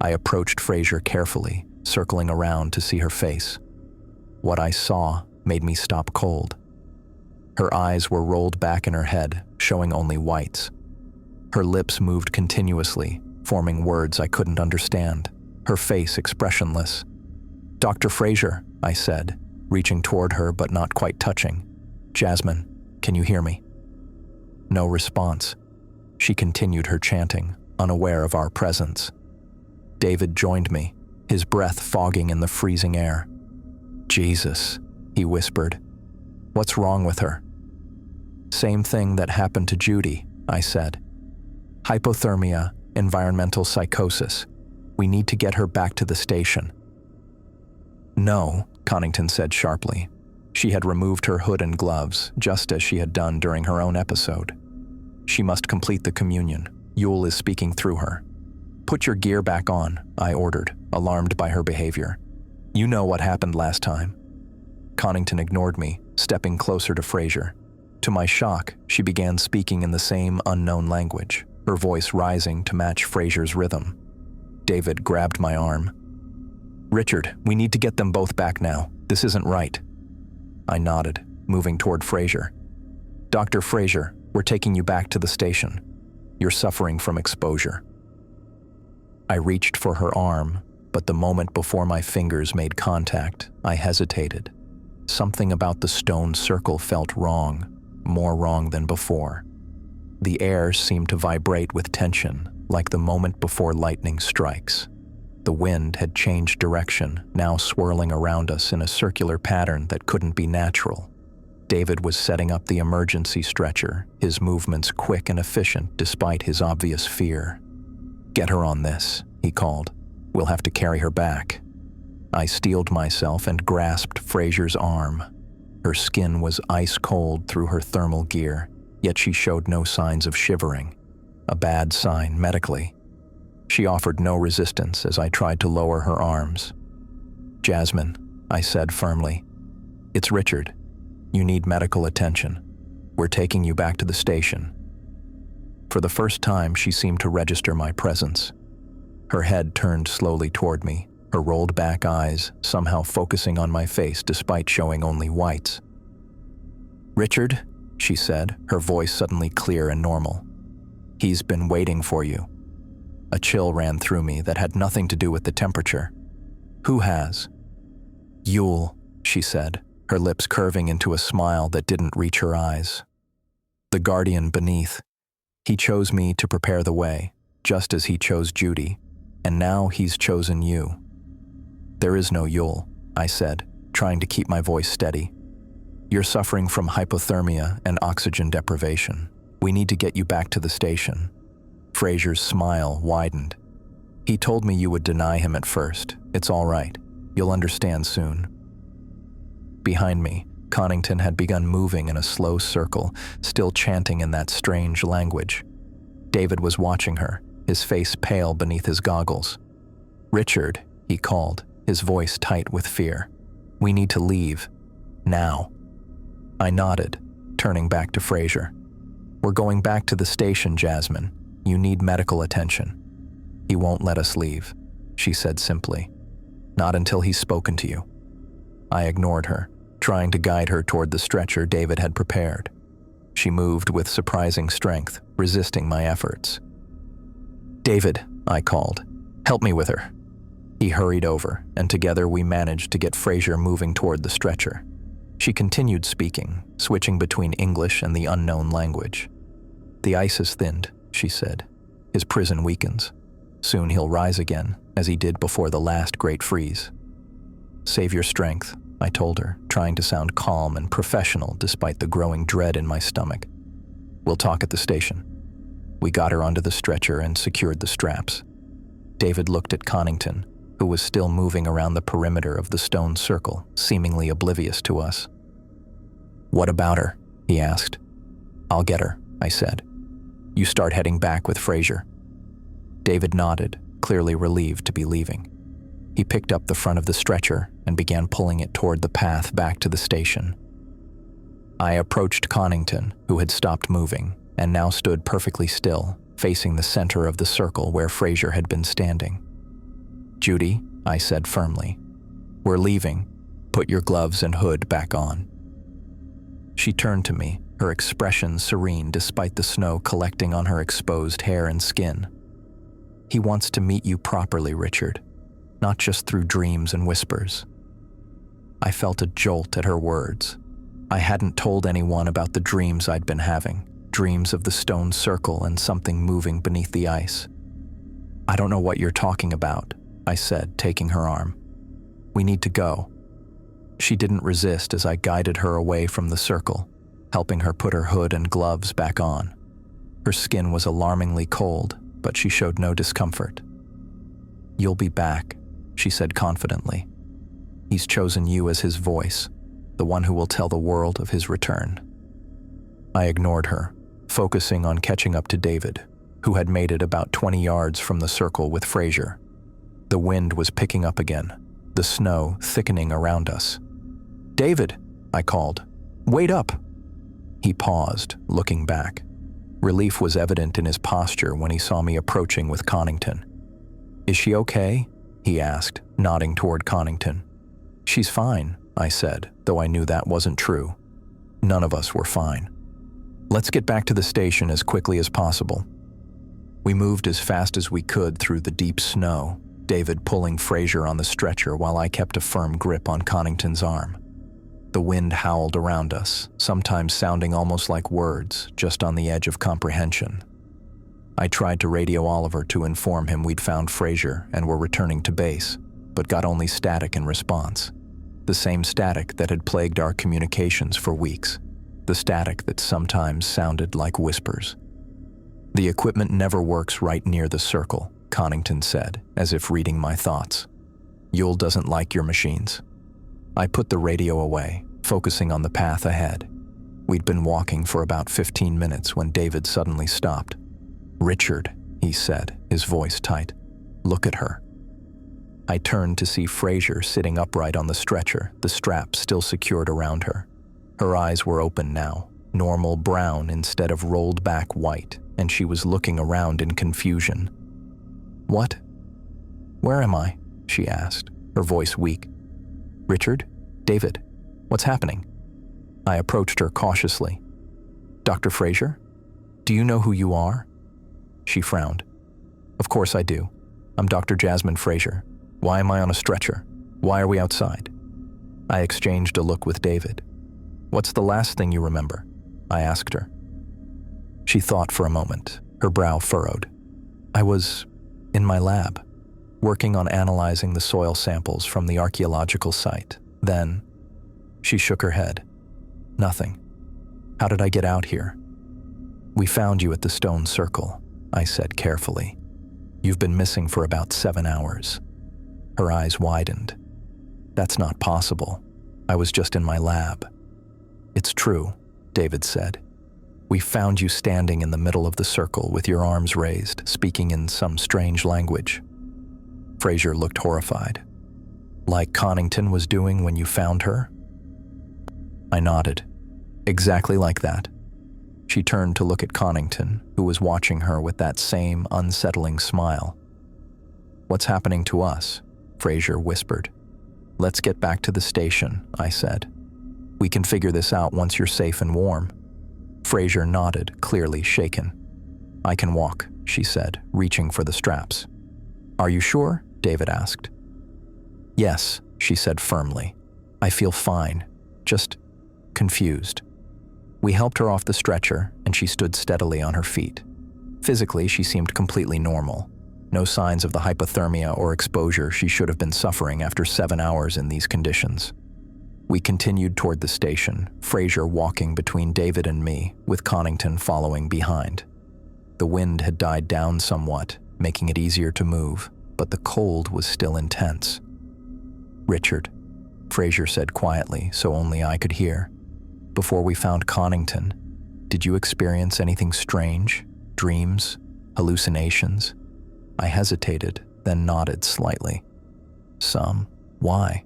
I approached Fraser carefully, circling around to see her face. What I saw made me stop cold. Her eyes were rolled back in her head, showing only whites. Her lips moved continuously, forming words I couldn't understand, her face expressionless. Dr. Fraser, I said, reaching toward her but not quite touching. Jasmine, can you hear me? No response. She continued her chanting, unaware of our presence. David joined me, his breath fogging in the freezing air. Jesus, he whispered. What's wrong with her? Same thing that happened to Judy, I said. Hypothermia, environmental psychosis. We need to get her back to the station. No, Connington said sharply. She had removed her hood and gloves, just as she had done during her own episode. She must complete the communion. Yule is speaking through her. Put your gear back on, I ordered, alarmed by her behavior. You know what happened last time. Connington ignored me, stepping closer to Fraser. To my shock, she began speaking in the same unknown language, her voice rising to match Fraser's rhythm. David grabbed my arm. Richard, we need to get them both back now. This isn't right. I nodded, moving toward Fraser. Dr. Fraser, we're taking you back to the station. You're suffering from exposure. I reached for her arm, but the moment before my fingers made contact, I hesitated. Something about the stone circle felt wrong, more wrong than before. The air seemed to vibrate with tension, like the moment before lightning strikes. The wind had changed direction, now swirling around us in a circular pattern that couldn't be natural. David was setting up the emergency stretcher, his movements quick and efficient despite his obvious fear. Get her on this, he called. We'll have to carry her back. I steeled myself and grasped Fraser's arm. Her skin was ice cold through her thermal gear, yet she showed no signs of shivering. A bad sign medically. She offered no resistance as I tried to lower her arms. Jasmine, I said firmly. It's Richard. You need medical attention. We're taking you back to the station. For the first time, she seemed to register my presence. Her head turned slowly toward me, her rolled back eyes somehow focusing on my face despite showing only whites. Richard, she said, her voice suddenly clear and normal. He's been waiting for you. A chill ran through me that had nothing to do with the temperature. Who has? Yule, she said, her lips curving into a smile that didn't reach her eyes. The guardian beneath. He chose me to prepare the way, just as he chose Judy, and now he's chosen you. There is no Yule, I said, trying to keep my voice steady. You're suffering from hypothermia and oxygen deprivation. We need to get you back to the station. Fraser's smile widened. He told me you would deny him at first. It's all right. You'll understand soon. Behind me, Connington had begun moving in a slow circle, still chanting in that strange language. David was watching her, his face pale beneath his goggles. Richard, he called, his voice tight with fear. We need to leave. Now. I nodded, turning back to Fraser. We're going back to the station, Jasmine. You need medical attention. He won't let us leave, she said simply. Not until he's spoken to you. I ignored her, trying to guide her toward the stretcher David had prepared. She moved with surprising strength, resisting my efforts. David, I called, help me with her. He hurried over, and together we managed to get Fraser moving toward the stretcher. She continued speaking, switching between English and the unknown language. The ice is thinned, she said. His prison weakens. Soon he'll rise again, as he did before the last great freeze. Save your strength, I told her, trying to sound calm and professional despite the growing dread in my stomach. We'll talk at the station. We got her onto the stretcher and secured the straps. David looked at Connington, who was still moving around the perimeter of the stone circle, seemingly oblivious to us. What about her? He asked. I'll get her, I said. You start heading back with Fraser. David nodded, clearly relieved to be leaving. He picked up the front of the stretcher and began pulling it toward the path back to the station. I approached Connington, who had stopped moving and now stood perfectly still, facing the center of the circle where Fraser had been standing. Judy, I said firmly, we're leaving. Put your gloves and hood back on. She turned to me, her expression serene despite the snow collecting on her exposed hair and skin. He wants to meet you properly, Richard, not just through dreams and whispers. I felt a jolt at her words. I hadn't told anyone about the dreams I'd been having, dreams of the stone circle and something moving beneath the ice. I don't know what you're talking about, I said, taking her arm. We need to go. She didn't resist as I guided her away from the circle, helping her put her hood and gloves back on. Her skin was alarmingly cold, but she showed no discomfort. You'll be back, she said confidently. He's chosen you as his voice, the one who will tell the world of his return. I ignored her, focusing on catching up to David, who had made it about 20 yards from the circle with Fraser. The wind was picking up again, the snow thickening around us. David, I called. Wait up. He paused, looking back. Relief was evident in his posture when he saw me approaching with Connington. Is she okay? He asked, nodding toward Connington. She's fine, I said, though I knew that wasn't true. None of us were fine. Let's get back to the station as quickly as possible. We moved as fast as we could through the deep snow, David pulling Fraser on the stretcher while I kept a firm grip on Connington's arm. The wind howled around us, sometimes sounding almost like words, just on the edge of comprehension. I tried to radio Oliver to inform him we'd found Fraser and were returning to base, but got only static in response. The same static that had plagued our communications for weeks. The static that sometimes sounded like whispers. The equipment never works right near the circle, Connington said, as if reading my thoughts. Yule doesn't like your machines. I put the radio away, focusing on the path ahead. We'd been walking for about 15 minutes when David suddenly stopped. Richard, he said, his voice tight. Look at her. I turned to see Fraser sitting upright on the stretcher, the strap still secured around her. Her eyes were open now, normal brown instead of rolled back white, and she was looking around in confusion. What? Where am I? She asked, her voice weak. Richard? David? What's happening? I approached her cautiously. Dr. Fraser? Do you know who you are? She frowned. Of course I do. I'm Dr. Jasmine Fraser. Why am I on a stretcher? Why are we outside? I exchanged a look with David. What's the last thing you remember? I asked her. She thought for a moment, her brow furrowed. I was in my lab, working on analyzing the soil samples from the archaeological site. Then, she shook her head. Nothing. How did I get out here? We found you at the stone circle, I said carefully. You've been missing for about 7 hours. Her eyes widened. That's not possible. I was just in my lab. It's true, David said. We found you standing in the middle of the circle with your arms raised, speaking in some strange language. Fraser looked horrified. Like Connington was doing when you found her? I nodded. Exactly like that. She turned to look at Connington, who was watching her with that same unsettling smile. What's happening to us? Fraser whispered. Let's get back to the station, I said. We can figure this out once you're safe and warm. Fraser nodded, clearly shaken. I can walk, she said, reaching for the straps. Are you sure? David asked. Yes, she said firmly. I feel fine, just confused. We helped her off the stretcher, and she stood steadily on her feet. Physically, she seemed completely normal. No signs of the hypothermia or exposure she should have been suffering after 7 hours in these conditions. We continued toward the station, Fraser walking between David and me, with Connington following behind. The wind had died down somewhat, making it easier to move, but the cold was still intense. Richard, Fraser said quietly so only I could hear. Before we found Connington, did you experience anything strange? Dreams? Hallucinations? I hesitated, then nodded slightly. Some. Why?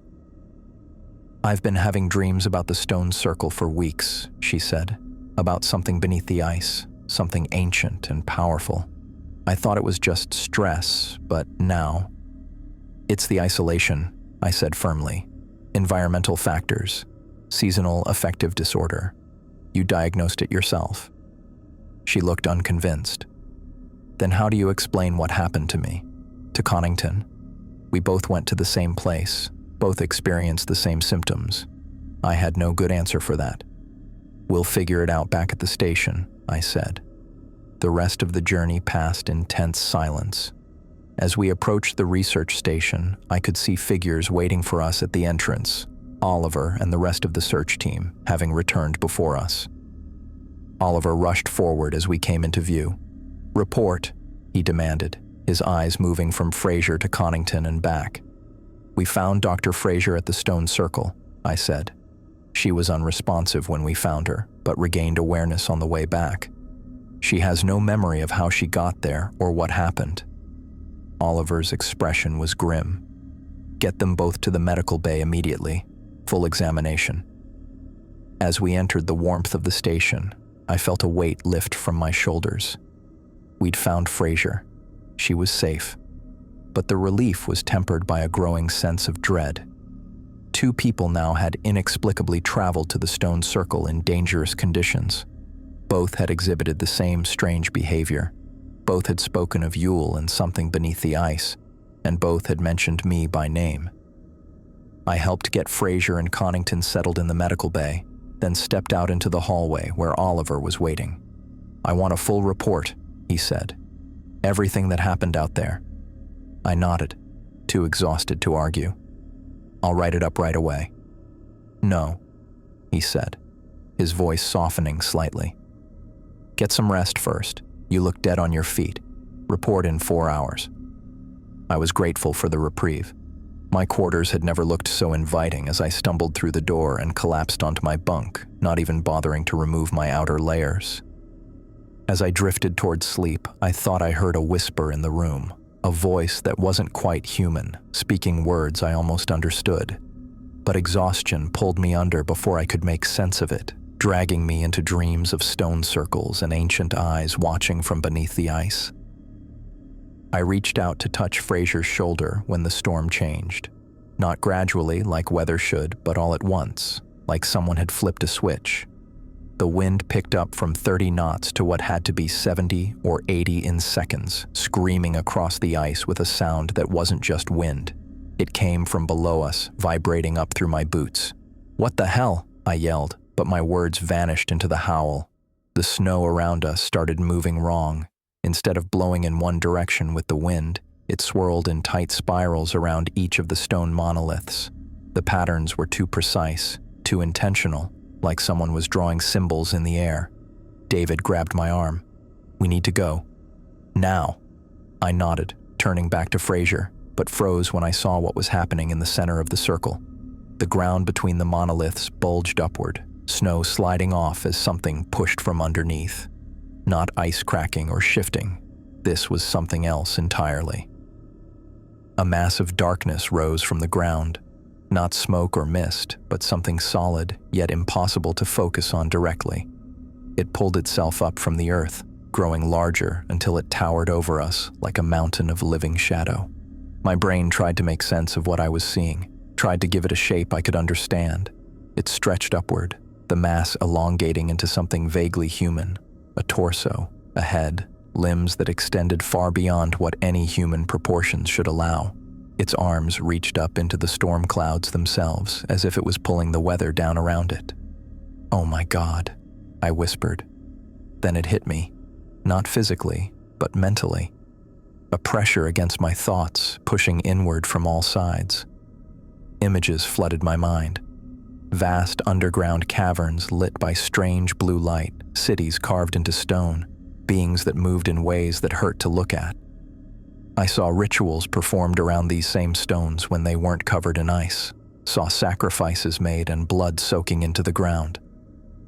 I've been having dreams about the stone circle for weeks, she said, about something beneath the ice, something ancient and powerful. I thought it was just stress, but now... It's the isolation, I said firmly. Environmental factors. Seasonal affective disorder. You diagnosed it yourself. She looked unconvinced. Then how do you explain what happened to me? To Connington? We both went to the same place, both experienced the same symptoms. I had no good answer for that. We'll figure it out back at the station, I said. The rest of the journey passed in tense silence. As we approached the research station, I could see figures waiting for us at the entrance, Oliver and the rest of the search team having returned before us. Oliver rushed forward as we came into view. Report, he demanded, his eyes moving from Fraser to Connington and back. We found Dr. Fraser at the stone circle, I said. She was unresponsive when we found her, but regained awareness on the way back. She has no memory of how she got there or what happened. Oliver's expression was grim. Get them both to the medical bay immediately. Full examination. As we entered the warmth of the station, I felt a weight lift from my shoulders. We'd found Fraser. She was safe. But the relief was tempered by a growing sense of dread. 2 people now had inexplicably traveled to the stone circle in dangerous conditions. Both had exhibited the same strange behavior. Both had spoken of Yule and something beneath the ice, and both had mentioned me by name. I helped get Fraser and Connington settled in the medical bay, then stepped out into the hallway where Oliver was waiting. I want a full report, he said. Everything that happened out there. I nodded, too exhausted to argue. I'll write it up right away. No, he said, his voice softening slightly. Get some rest first. You look dead on your feet. Report in 4 hours. I was grateful for the reprieve. My quarters had never looked so inviting as I stumbled through the door and collapsed onto my bunk, not even bothering to remove my outer layers. As I drifted toward sleep, I thought I heard a whisper in the room, a voice that wasn't quite human, speaking words I almost understood. But exhaustion pulled me under before I could make sense of it, dragging me into dreams of stone circles and ancient eyes watching from beneath the ice. I reached out to touch Fraser's shoulder when the storm changed. Not gradually, like weather should, but all at once, like someone had flipped a switch. The wind picked up from 30 knots to what had to be 70 or 80 in seconds, screaming across the ice with a sound that wasn't just wind. It came from below us, vibrating up through my boots. "What the hell?" I yelled, but my words vanished into the howl. The snow around us started moving wrong. Instead of blowing in one direction with the wind, it swirled in tight spirals around each of the stone monoliths. The patterns were too precise, too intentional, like someone was drawing symbols in the air. David grabbed my arm. "We need to go. Now." I nodded, turning back to Fraser, but froze when I saw what was happening in the center of the circle. The ground between the monoliths bulged upward, snow sliding off as something pushed from underneath. Not ice cracking or shifting. This was something else entirely. A mass of darkness rose from the ground. Not smoke or mist, but something solid, yet impossible to focus on directly. It pulled itself up from the earth, growing larger until it towered over us like a mountain of living shadow. My brain tried to make sense of what I was seeing, tried to give it a shape I could understand. It stretched upward, the mass elongating into something vaguely human, a torso, a head, limbs that extended far beyond what any human proportions should allow. Its arms reached up into the storm clouds themselves, as if it was pulling the weather down around it. "Oh my God," I whispered. Then it hit me, not physically, but mentally. A pressure against my thoughts, pushing inward from all sides. Images flooded my mind. Vast underground caverns lit by strange blue light, cities carved into stone, beings that moved in ways that hurt to look at. I saw rituals performed around these same stones when they weren't covered in ice, saw sacrifices made and blood soaking into the ground.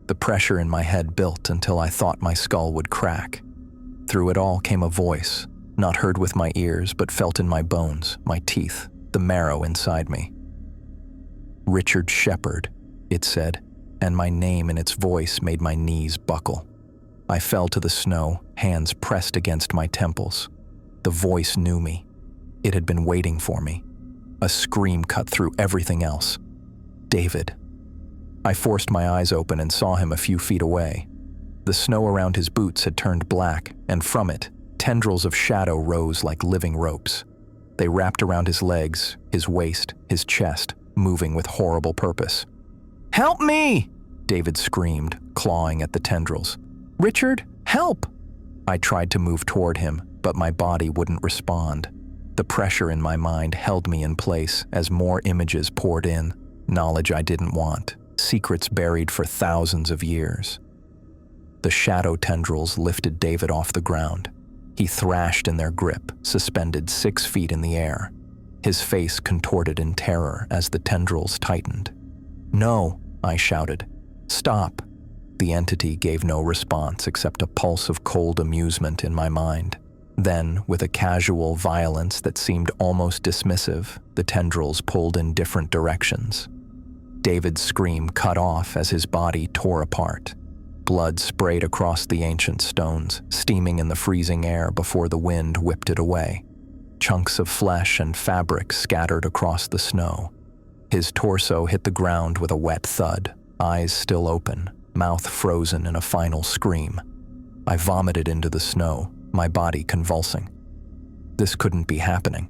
The pressure in my head built until I thought my skull would crack. Through it all came a voice, not heard with my ears but felt in my bones, my teeth, the marrow inside me. "Richard Shepard," it said, and my name in its voice made my knees buckle. I fell to the snow, hands pressed against my temples. The voice knew me. It had been waiting for me. A scream cut through everything else. "David." I forced my eyes open and saw him a few feet away. The snow around his boots had turned black, and from it, tendrils of shadow rose like living ropes. They wrapped around his legs, his waist, his chest, moving with horrible purpose. "Help me!" David screamed, clawing at the tendrils. "Richard, help!" I tried to move toward him, but my body wouldn't respond. The pressure in my mind held me in place as more images poured in, knowledge I didn't want, secrets buried for thousands of years. The shadow tendrils lifted David off the ground. He thrashed in their grip, suspended 6 feet in the air. His face contorted in terror as the tendrils tightened. "No," I shouted. "Stop." The entity gave no response except a pulse of cold amusement in my mind. Then, with a casual violence that seemed almost dismissive, the tendrils pulled in different directions. David's scream cut off as his body tore apart. Blood sprayed across the ancient stones, steaming in the freezing air before the wind whipped it away. Chunks of flesh and fabric scattered across the snow. His torso hit the ground with a wet thud, eyes still open, mouth frozen in a final scream. I vomited into the snow, my body convulsing. This couldn't be happening.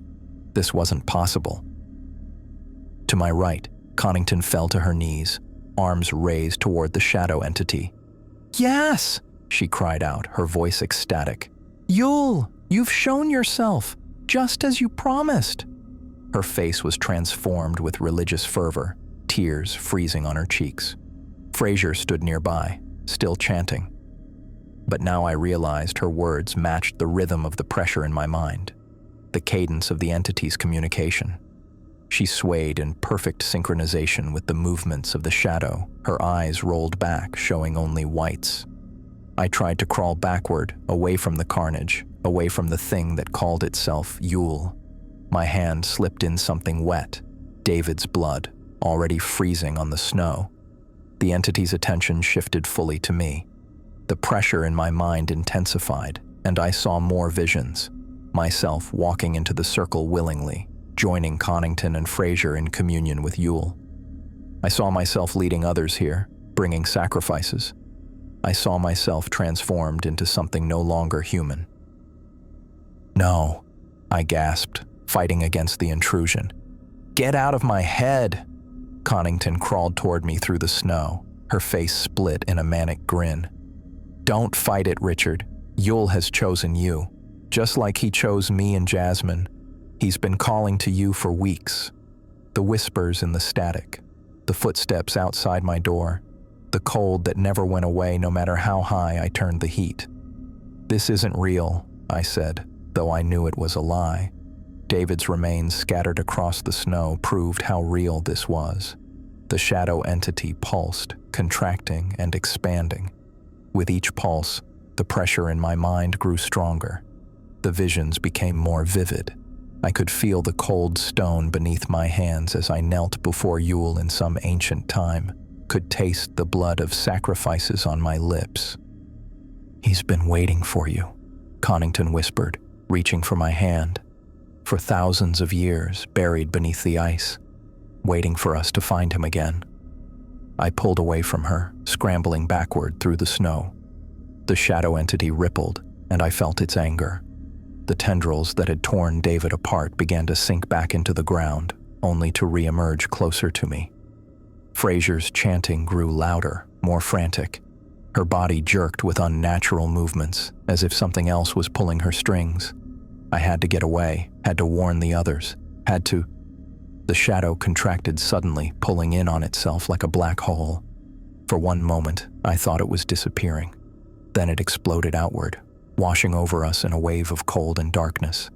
This wasn't possible. To my right, Connington fell to her knees, arms raised toward the shadow entity. "Yes!" she cried out, her voice ecstatic. "Yule, you've shown yourself, just as you promised." Her face was transformed with religious fervor, tears freezing on her cheeks. Fraser stood nearby, still chanting. But now I realized her words matched the rhythm of the pressure in my mind, the cadence of the entity's communication. She swayed in perfect synchronization with the movements of the shadow, her eyes rolled back, showing only whites. I tried to crawl backward, away from the carnage, away from the thing that called itself Yule. My hand slipped in something wet, David's blood, already freezing on the snow. The entity's attention shifted fully to me. The pressure in my mind intensified, and I saw more visions. Myself walking into the circle willingly, joining Connington and Fraser in communion with Yule. I saw myself leading others here, bringing sacrifices. I saw myself transformed into something no longer human. "No," I gasped, fighting against the intrusion. "Get out of my head!" Connington crawled toward me through the snow, her face split in a manic grin. "Don't fight it, Richard. Yule has chosen you, just like he chose me and Jasmine. He's been calling to you for weeks." The whispers in the static, the footsteps outside my door, the cold that never went away no matter how high I turned the heat. "This isn't real," I said, though I knew it was a lie. David's remains scattered across the snow proved how real this was. The shadow entity pulsed, contracting and expanding. With each pulse, the pressure in my mind grew stronger. The visions became more vivid. I could feel the cold stone beneath my hands as I knelt before Yule in some ancient time, could taste the blood of sacrifices on my lips. "He's been waiting for you," Connington whispered, reaching for my hand. "For thousands of years, buried beneath the ice, waiting for us to find him again." I pulled away from her, scrambling backward through the snow. The shadow entity rippled, and I felt its anger. The tendrils that had torn David apart began to sink back into the ground, only to re-emerge closer to me. Fraser's chanting grew louder, more frantic. Her body jerked with unnatural movements, as if something else was pulling her strings. I had to get away, had to warn the others, had to... The shadow contracted suddenly, pulling in on itself like a black hole. For one moment, I thought it was disappearing. Then it exploded outward, washing over us in a wave of cold and darkness.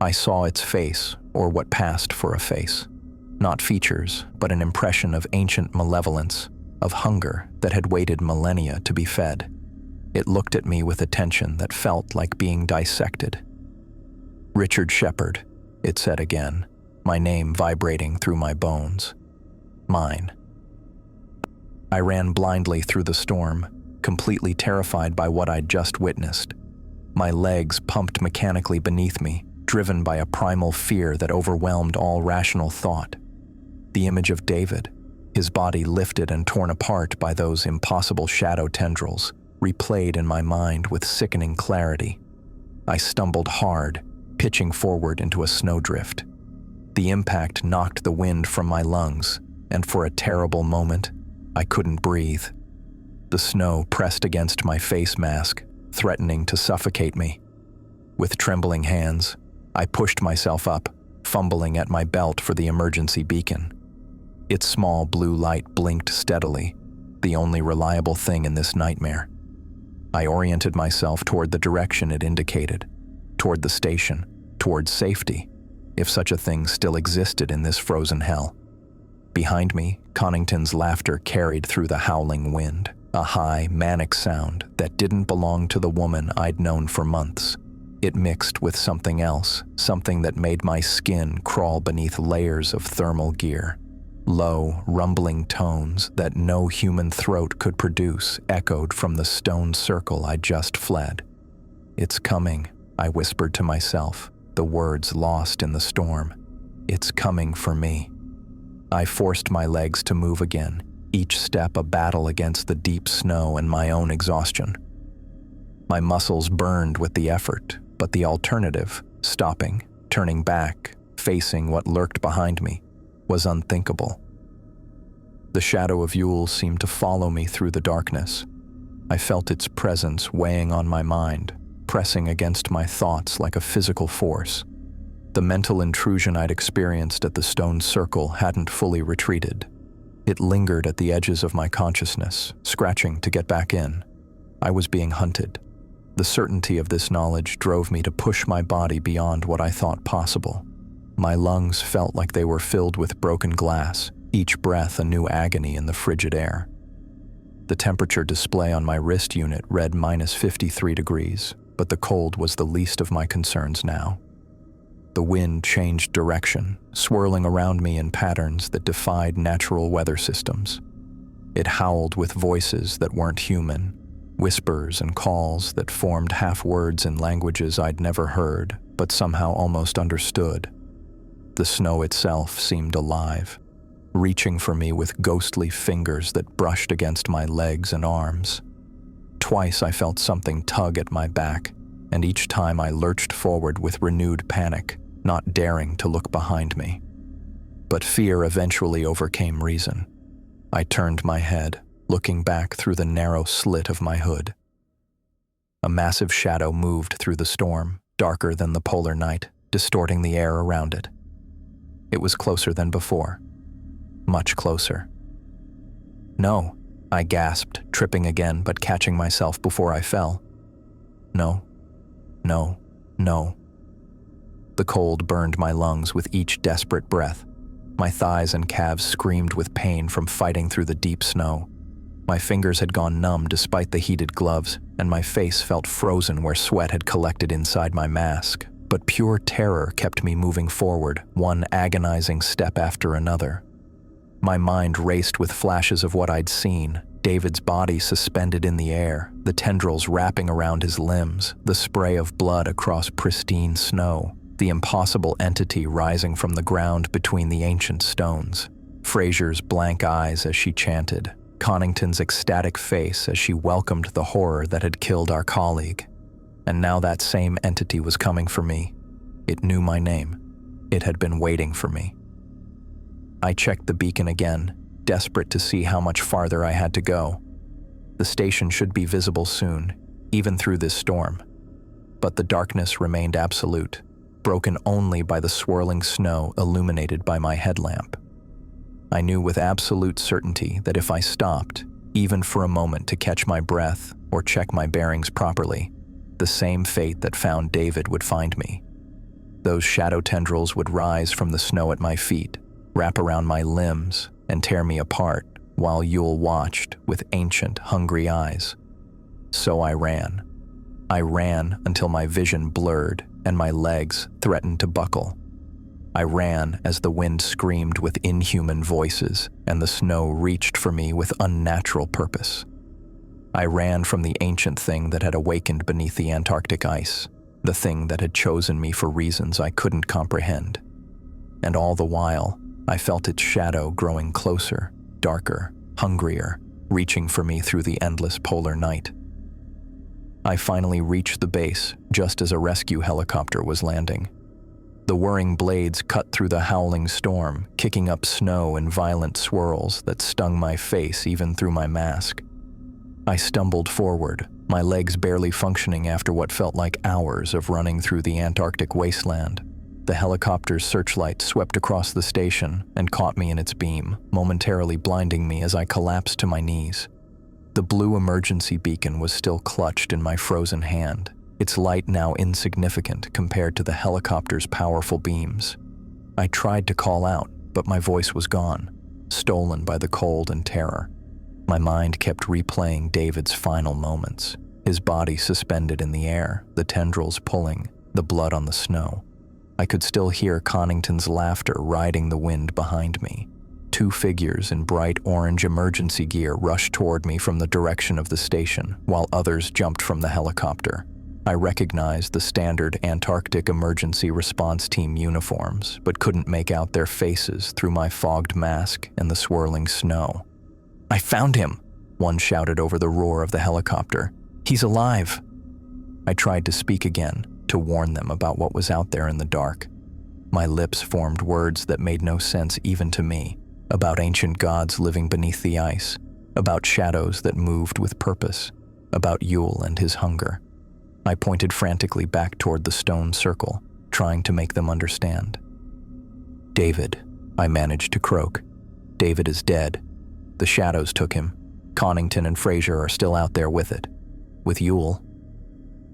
I saw its face, or what passed for a face. Not features, but an impression of ancient malevolence, of hunger that had waited millennia to be fed. It looked at me with attention that felt like being dissected. "Richard Shepard," it said again, my name vibrating through my bones. Mine. I ran blindly through the storm, completely terrified by what I'd just witnessed. My legs pumped mechanically beneath me, driven by a primal fear that overwhelmed all rational thought. The image of David, his body lifted and torn apart by those impossible shadow tendrils, replayed in my mind with sickening clarity. I stumbled hard, pitching forward into a snowdrift. The impact knocked the wind from my lungs, and for a terrible moment, I couldn't breathe. The snow pressed against my face mask, threatening to suffocate me. With trembling hands, I pushed myself up, fumbling at my belt for the emergency beacon. Its small blue light blinked steadily, the only reliable thing in this nightmare. I oriented myself toward the direction it indicated, toward the station, toward safety, if such a thing still existed in this frozen hell. Behind me, Connington's laughter carried through the howling wind, a high, manic sound that didn't belong to the woman I'd known for months. It mixed with something else, something that made my skin crawl beneath layers of thermal gear. Low, rumbling tones that no human throat could produce echoed from the stone circle I'd just fled. "It's coming," I whispered to myself, the words lost in the storm. "It's coming for me." I forced my legs to move again, each step a battle against the deep snow and my own exhaustion. My muscles burned with the effort, but the alternative, stopping, turning back, facing what lurked behind me, was unthinkable. The shadow of Yule seemed to follow me through the darkness. I felt its presence weighing on my mind, pressing against my thoughts like a physical force. The mental intrusion I'd experienced at the stone circle hadn't fully retreated. It lingered at the edges of my consciousness, scratching to get back in. I was being hunted. The certainty of this knowledge drove me to push my body beyond what I thought possible. My lungs felt like they were filled with broken glass, each breath a new agony in the frigid air. The temperature display on my wrist unit read -53 degrees, but the cold was the least of my concerns now. The wind changed direction, swirling around me in patterns that defied natural weather systems. It howled with voices that weren't human, whispers and calls that formed half words in languages I'd never heard, but somehow almost understood. The snow itself seemed alive, reaching for me with ghostly fingers that brushed against my legs and arms. Twice I felt something tug at my back, and each time I lurched forward with renewed panic, not daring to look behind me. But fear eventually overcame reason. I turned my head, looking back through the narrow slit of my hood. A massive shadow moved through the storm, darker than the polar night, distorting the air around it. It was closer than before. Much closer. "No," I gasped, tripping again but catching myself before I fell. "No, no, no." The cold burned my lungs with each desperate breath. My thighs and calves screamed with pain from fighting through the deep snow. My fingers had gone numb despite the heated gloves, and my face felt frozen where sweat had collected inside my mask. But pure terror kept me moving forward, one agonizing step after another. My mind raced with flashes of what I'd seen: David's body suspended in the air, the tendrils wrapping around his limbs, the spray of blood across pristine snow, the impossible entity rising from the ground between the ancient stones, Fraser's blank eyes as she chanted, Connington's ecstatic face as she welcomed the horror that had killed our colleague. And now that same entity was coming for me. It knew my name. It had been waiting for me. I checked the beacon again, desperate to see how much farther I had to go. The station should be visible soon, even through this storm. But the darkness remained absolute, broken only by the swirling snow illuminated by my headlamp. I knew with absolute certainty that if I stopped, even for a moment to catch my breath or check my bearings properly, the same fate that found David would find me. Those shadow tendrils would rise from the snow at my feet, wrap around my limbs, and tear me apart, while Yule watched with ancient, hungry eyes. So I ran. I ran until my vision blurred and my legs threatened to buckle. I ran as the wind screamed with inhuman voices and the snow reached for me with unnatural purpose. I ran from the ancient thing that had awakened beneath the Antarctic ice, the thing that had chosen me for reasons I couldn't comprehend. And all the while, I felt its shadow growing closer, darker, hungrier, reaching for me through the endless polar night. I finally reached the base just as a rescue helicopter was landing. The whirring blades cut through the howling storm, kicking up snow in violent swirls that stung my face even through my mask. I stumbled forward, my legs barely functioning after what felt like hours of running through the Antarctic wasteland. The helicopter's searchlight swept across the station and caught me in its beam, momentarily blinding me as I collapsed to my knees. The blue emergency beacon was still clutched in my frozen hand, its light now insignificant compared to the helicopter's powerful beams. I tried to call out, but my voice was gone, stolen by the cold and terror. My mind kept replaying David's final moments, his body suspended in the air, the tendrils pulling, the blood on the snow. I could still hear Connington's laughter riding the wind behind me. Two figures in bright orange emergency gear rushed toward me from the direction of the station, while others jumped from the helicopter. I recognized the standard Antarctic Emergency Response Team uniforms, but couldn't make out their faces through my fogged mask and the swirling snow. "I found him!" one shouted over the roar of the helicopter. "He's alive!" I tried to speak again, to warn them about what was out there in the dark. My lips formed words that made no sense even to me, about ancient gods living beneath the ice, about shadows that moved with purpose, about Yule and his hunger. I pointed frantically back toward the stone circle, trying to make them understand. "David," I managed to croak. "David is dead. The shadows took him. Connington and Fraser are still out there with it. With Yule."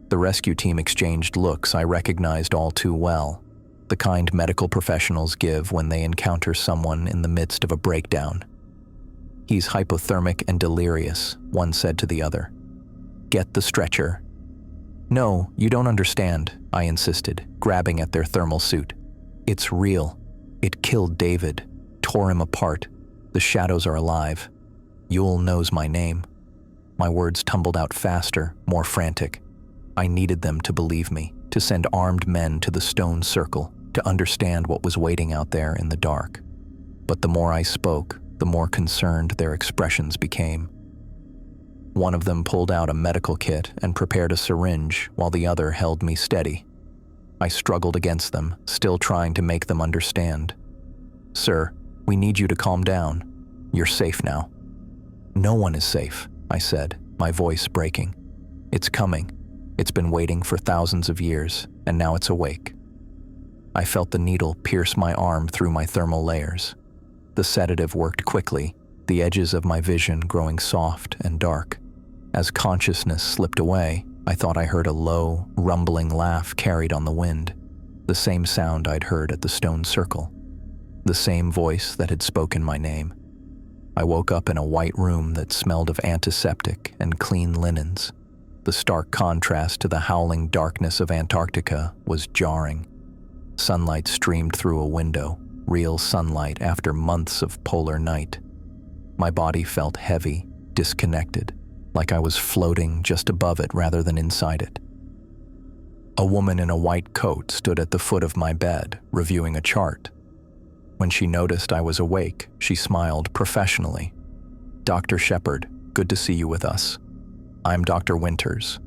The rescue team exchanged looks I recognized all too well, the kind medical professionals give when they encounter someone in the midst of a breakdown. "He's hypothermic and delirious," one said to the other. "Get the stretcher." "No, you don't understand," I insisted, grabbing at their thermal suit. "It's real. It killed David, tore him apart. The shadows are alive. Yule knows my name." My words tumbled out faster, more frantic. I needed them to believe me, to send armed men to the stone circle, to understand what was waiting out there in the dark. But the more I spoke, the more concerned their expressions became. One of them pulled out a medical kit and prepared a syringe while the other held me steady. I struggled against them, still trying to make them understand. "Sir, we need you to calm down. You're safe now." "No one is safe," I said, my voice breaking. "It's coming. It's been waiting for thousands of years, and now it's awake." I felt the needle pierce my arm through my thermal layers. The sedative worked quickly, the edges of my vision growing soft and dark. As consciousness slipped away, I thought I heard a low, rumbling laugh carried on the wind, the same sound I'd heard at the stone circle, the same voice that had spoken my name. I woke up in a white room that smelled of antiseptic and clean linens. The stark contrast to the howling darkness of Antarctica was jarring. Sunlight streamed through a window, real sunlight after months of polar night. My body felt heavy, disconnected, like I was floating just above it rather than inside it. A woman in a white coat stood at the foot of my bed, reviewing a chart. When she noticed I was awake, she smiled professionally. "Dr. Shepard, good to see you with us. I'm Dr. Winters.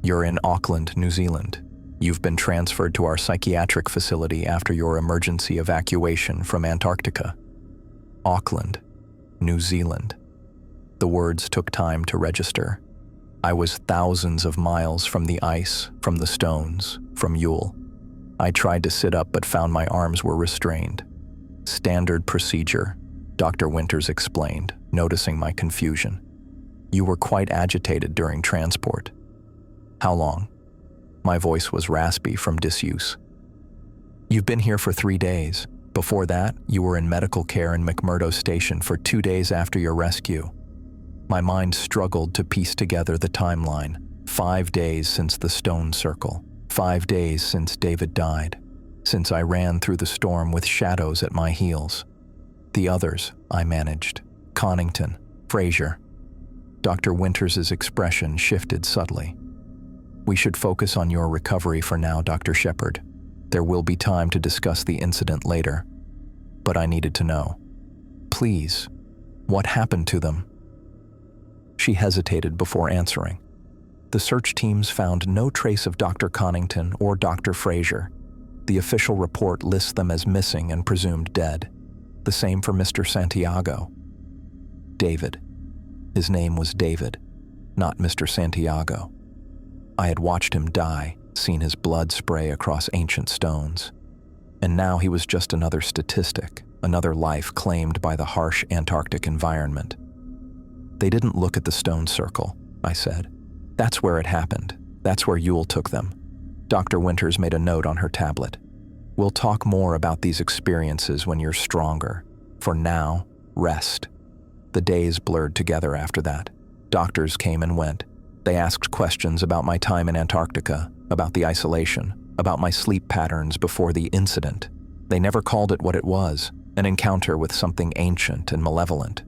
You're in Auckland, New Zealand. You've been transferred to our psychiatric facility after your emergency evacuation from Antarctica." Auckland, New Zealand. The words took time to register. I was thousands of miles from the ice, from the stones, from Yule. I tried to sit up but found my arms were restrained. "Standard procedure," Dr. Winters explained, noticing my confusion. "You were quite agitated during transport." "How long?" My voice was raspy from disuse. "You've been here for 3 days. Before that, you were in medical care in McMurdo Station for 2 days after your rescue." My mind struggled to piece together the timeline. 5 days since the stone circle. 5 days since David died. Since I ran through the storm with shadows at my heels. The others I managed. Connington, Fraser. Dr. Winters' expression shifted subtly. "We should focus on your recovery for now, Dr. Shepard. There will be time to discuss the incident later. But I needed to know. Please, what happened to them?" She hesitated before answering. "The search teams found no trace of Dr. Connington or Dr. Fraser. The official report lists them as missing and presumed dead. The same for Mr. Santiago." David. His name was David, not Mr. Santiago. I had watched him die, seen his blood spray across ancient stones. And now he was just another statistic, another life claimed by the harsh Antarctic environment. "They didn't look at the stone circle," I said. "That's where it happened. That's where Yule took them." Dr. Winters made a note on her tablet. "We'll talk more about these experiences when you're stronger. For now, rest." The days blurred together after that. Doctors came and went. They asked questions about my time in Antarctica, about the isolation, about my sleep patterns before the incident. They never called it what it was, an encounter with something ancient and malevolent.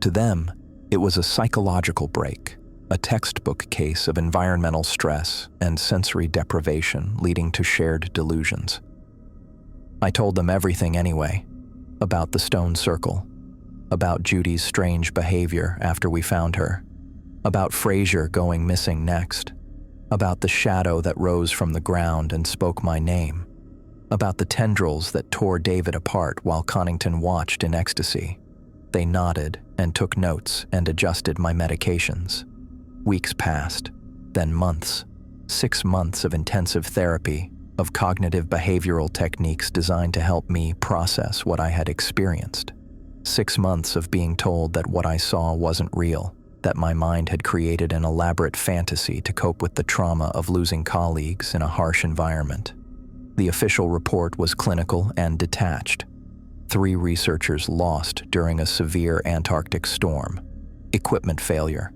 To them, it was a psychological break, a textbook case of environmental stress and sensory deprivation leading to shared delusions. I told them everything anyway, about the stone circle, about Judy's strange behavior after we found her, about Fraser going missing next, about the shadow that rose from the ground and spoke my name, about the tendrils that tore David apart while Connington watched in ecstasy. They nodded and took notes and adjusted my medications. Weeks passed, then months. 6 months of intensive therapy, of cognitive behavioral techniques designed to help me process what I had experienced. 6 months of being told that what I saw wasn't real, that my mind had created an elaborate fantasy to cope with the trauma of losing colleagues in a harsh environment. The official report was clinical and detached. 3 researchers lost during a severe Antarctic storm, equipment failure,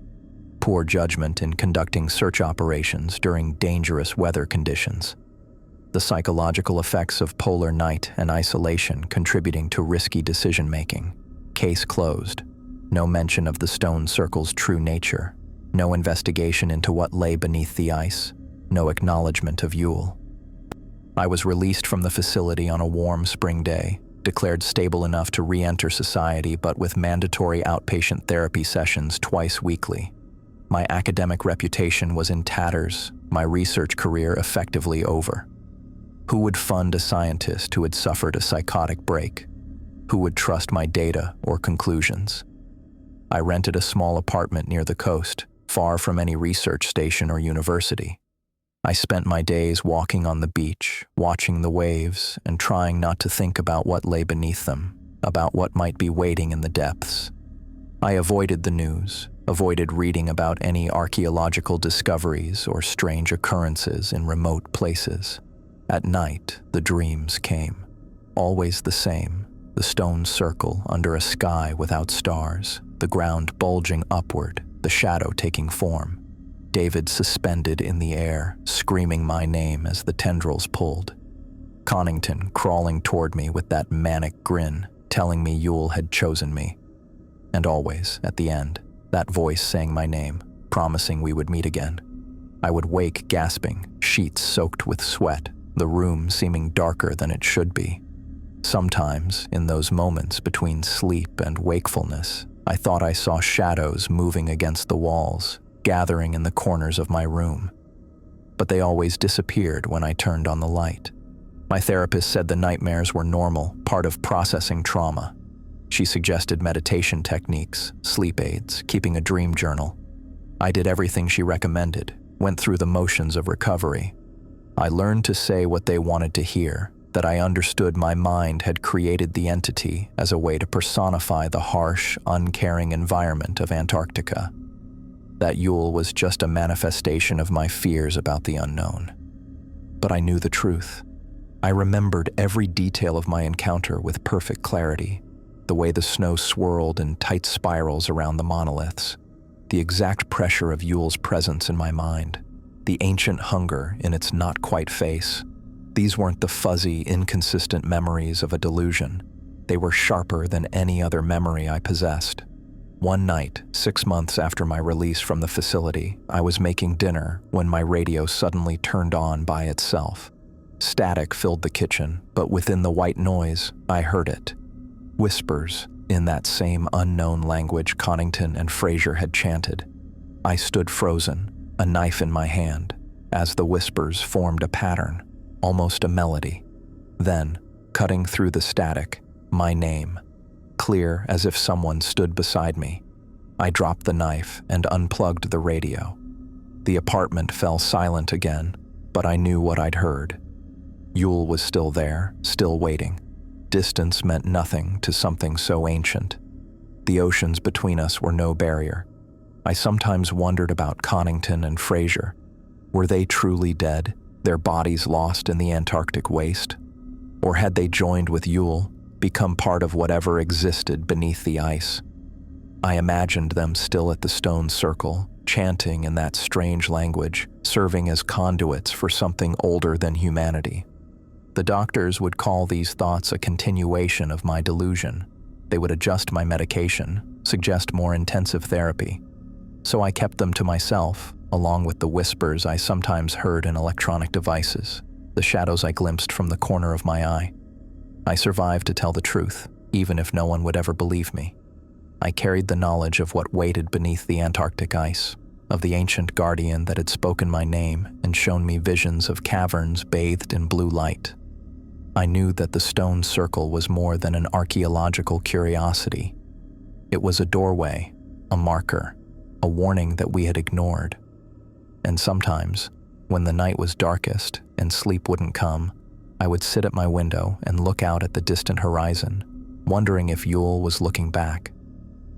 poor judgment in conducting search operations during dangerous weather conditions, the psychological effects of polar night and isolation contributing to risky decision-making. Case closed. No mention of the stone circle's true nature, no investigation into what lay beneath the ice, no acknowledgement of Yule. I was released from the facility on a warm spring day, declared stable enough to re-enter society but with mandatory outpatient therapy sessions twice weekly. My academic reputation was in tatters, my research career effectively over. Who would fund a scientist who had suffered a psychotic break? Who would trust my data or conclusions? I rented a small apartment near the coast, far from any research station or university. I spent my days walking on the beach, watching the waves, and trying not to think about what lay beneath them, about what might be waiting in the depths. I avoided the news, avoided reading about any archaeological discoveries or strange occurrences in remote places. At night, the dreams came, always the same, the stone circle under a sky without stars, the ground bulging upward, the shadow taking form. David suspended in the air, screaming my name as the tendrils pulled. Connington crawling toward me with that manic grin, telling me Yule had chosen me. And always, at the end, that voice saying my name, promising we would meet again. I would wake gasping, sheets soaked with sweat, the room seeming darker than it should be. Sometimes, in those moments between sleep and wakefulness, I thought I saw shadows moving against the walls, gathering in the corners of my room. But they always disappeared when I turned on the light. My therapist said the nightmares were normal, part of processing trauma. She suggested meditation techniques, sleep aids, keeping a dream journal. I did everything she recommended, went through the motions of recovery. I learned to say what they wanted to hear, that I understood my mind had created the entity as a way to personify the harsh, uncaring environment of Antarctica. That Yule was just a manifestation of my fears about the unknown. But I knew the truth. I remembered every detail of my encounter with perfect clarity, the way the snow swirled in tight spirals around the monoliths, the exact pressure of Yule's presence in my mind, the ancient hunger in its not-quite face. These weren't the fuzzy, inconsistent memories of a delusion. They were sharper than any other memory I possessed. One night, 6 months after my release from the facility, I was making dinner when my radio suddenly turned on by itself. Static filled the kitchen, but within the white noise, I heard it. Whispers, in that same unknown language Connington and Fraser had chanted. I stood frozen, a knife in my hand, as the whispers formed a pattern, almost a melody. Then, cutting through the static, my name, clear as if someone stood beside me. I dropped the knife and unplugged the radio. The apartment fell silent again, but I knew what I'd heard. Yule was still there, still waiting. Distance meant nothing to something so ancient. The oceans between us were no barrier. I sometimes wondered about Connington and Fraser. Were they truly dead, their bodies lost in the Antarctic waste? Or had they joined with Yule, become part of whatever existed beneath the ice? I imagined them still at the stone circle, chanting in that strange language, serving as conduits for something older than humanity. The doctors would call these thoughts a continuation of my delusion. They would adjust my medication, suggest more intensive therapy. So I kept them to myself, along with the whispers I sometimes heard in electronic devices, the shadows I glimpsed from the corner of my eye. I survived to tell the truth, even if no one would ever believe me. I carried the knowledge of what waited beneath the Antarctic ice, of the ancient guardian that had spoken my name and shown me visions of caverns bathed in blue light. I knew that the stone circle was more than an archaeological curiosity. It was a doorway, a marker, a warning that we had ignored. And sometimes, when the night was darkest and sleep wouldn't come, I would sit at my window and look out at the distant horizon, wondering if Yule was looking back,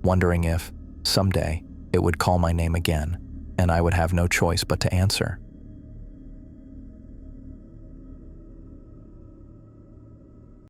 wondering if, someday, it would call my name again, and I would have no choice but to answer.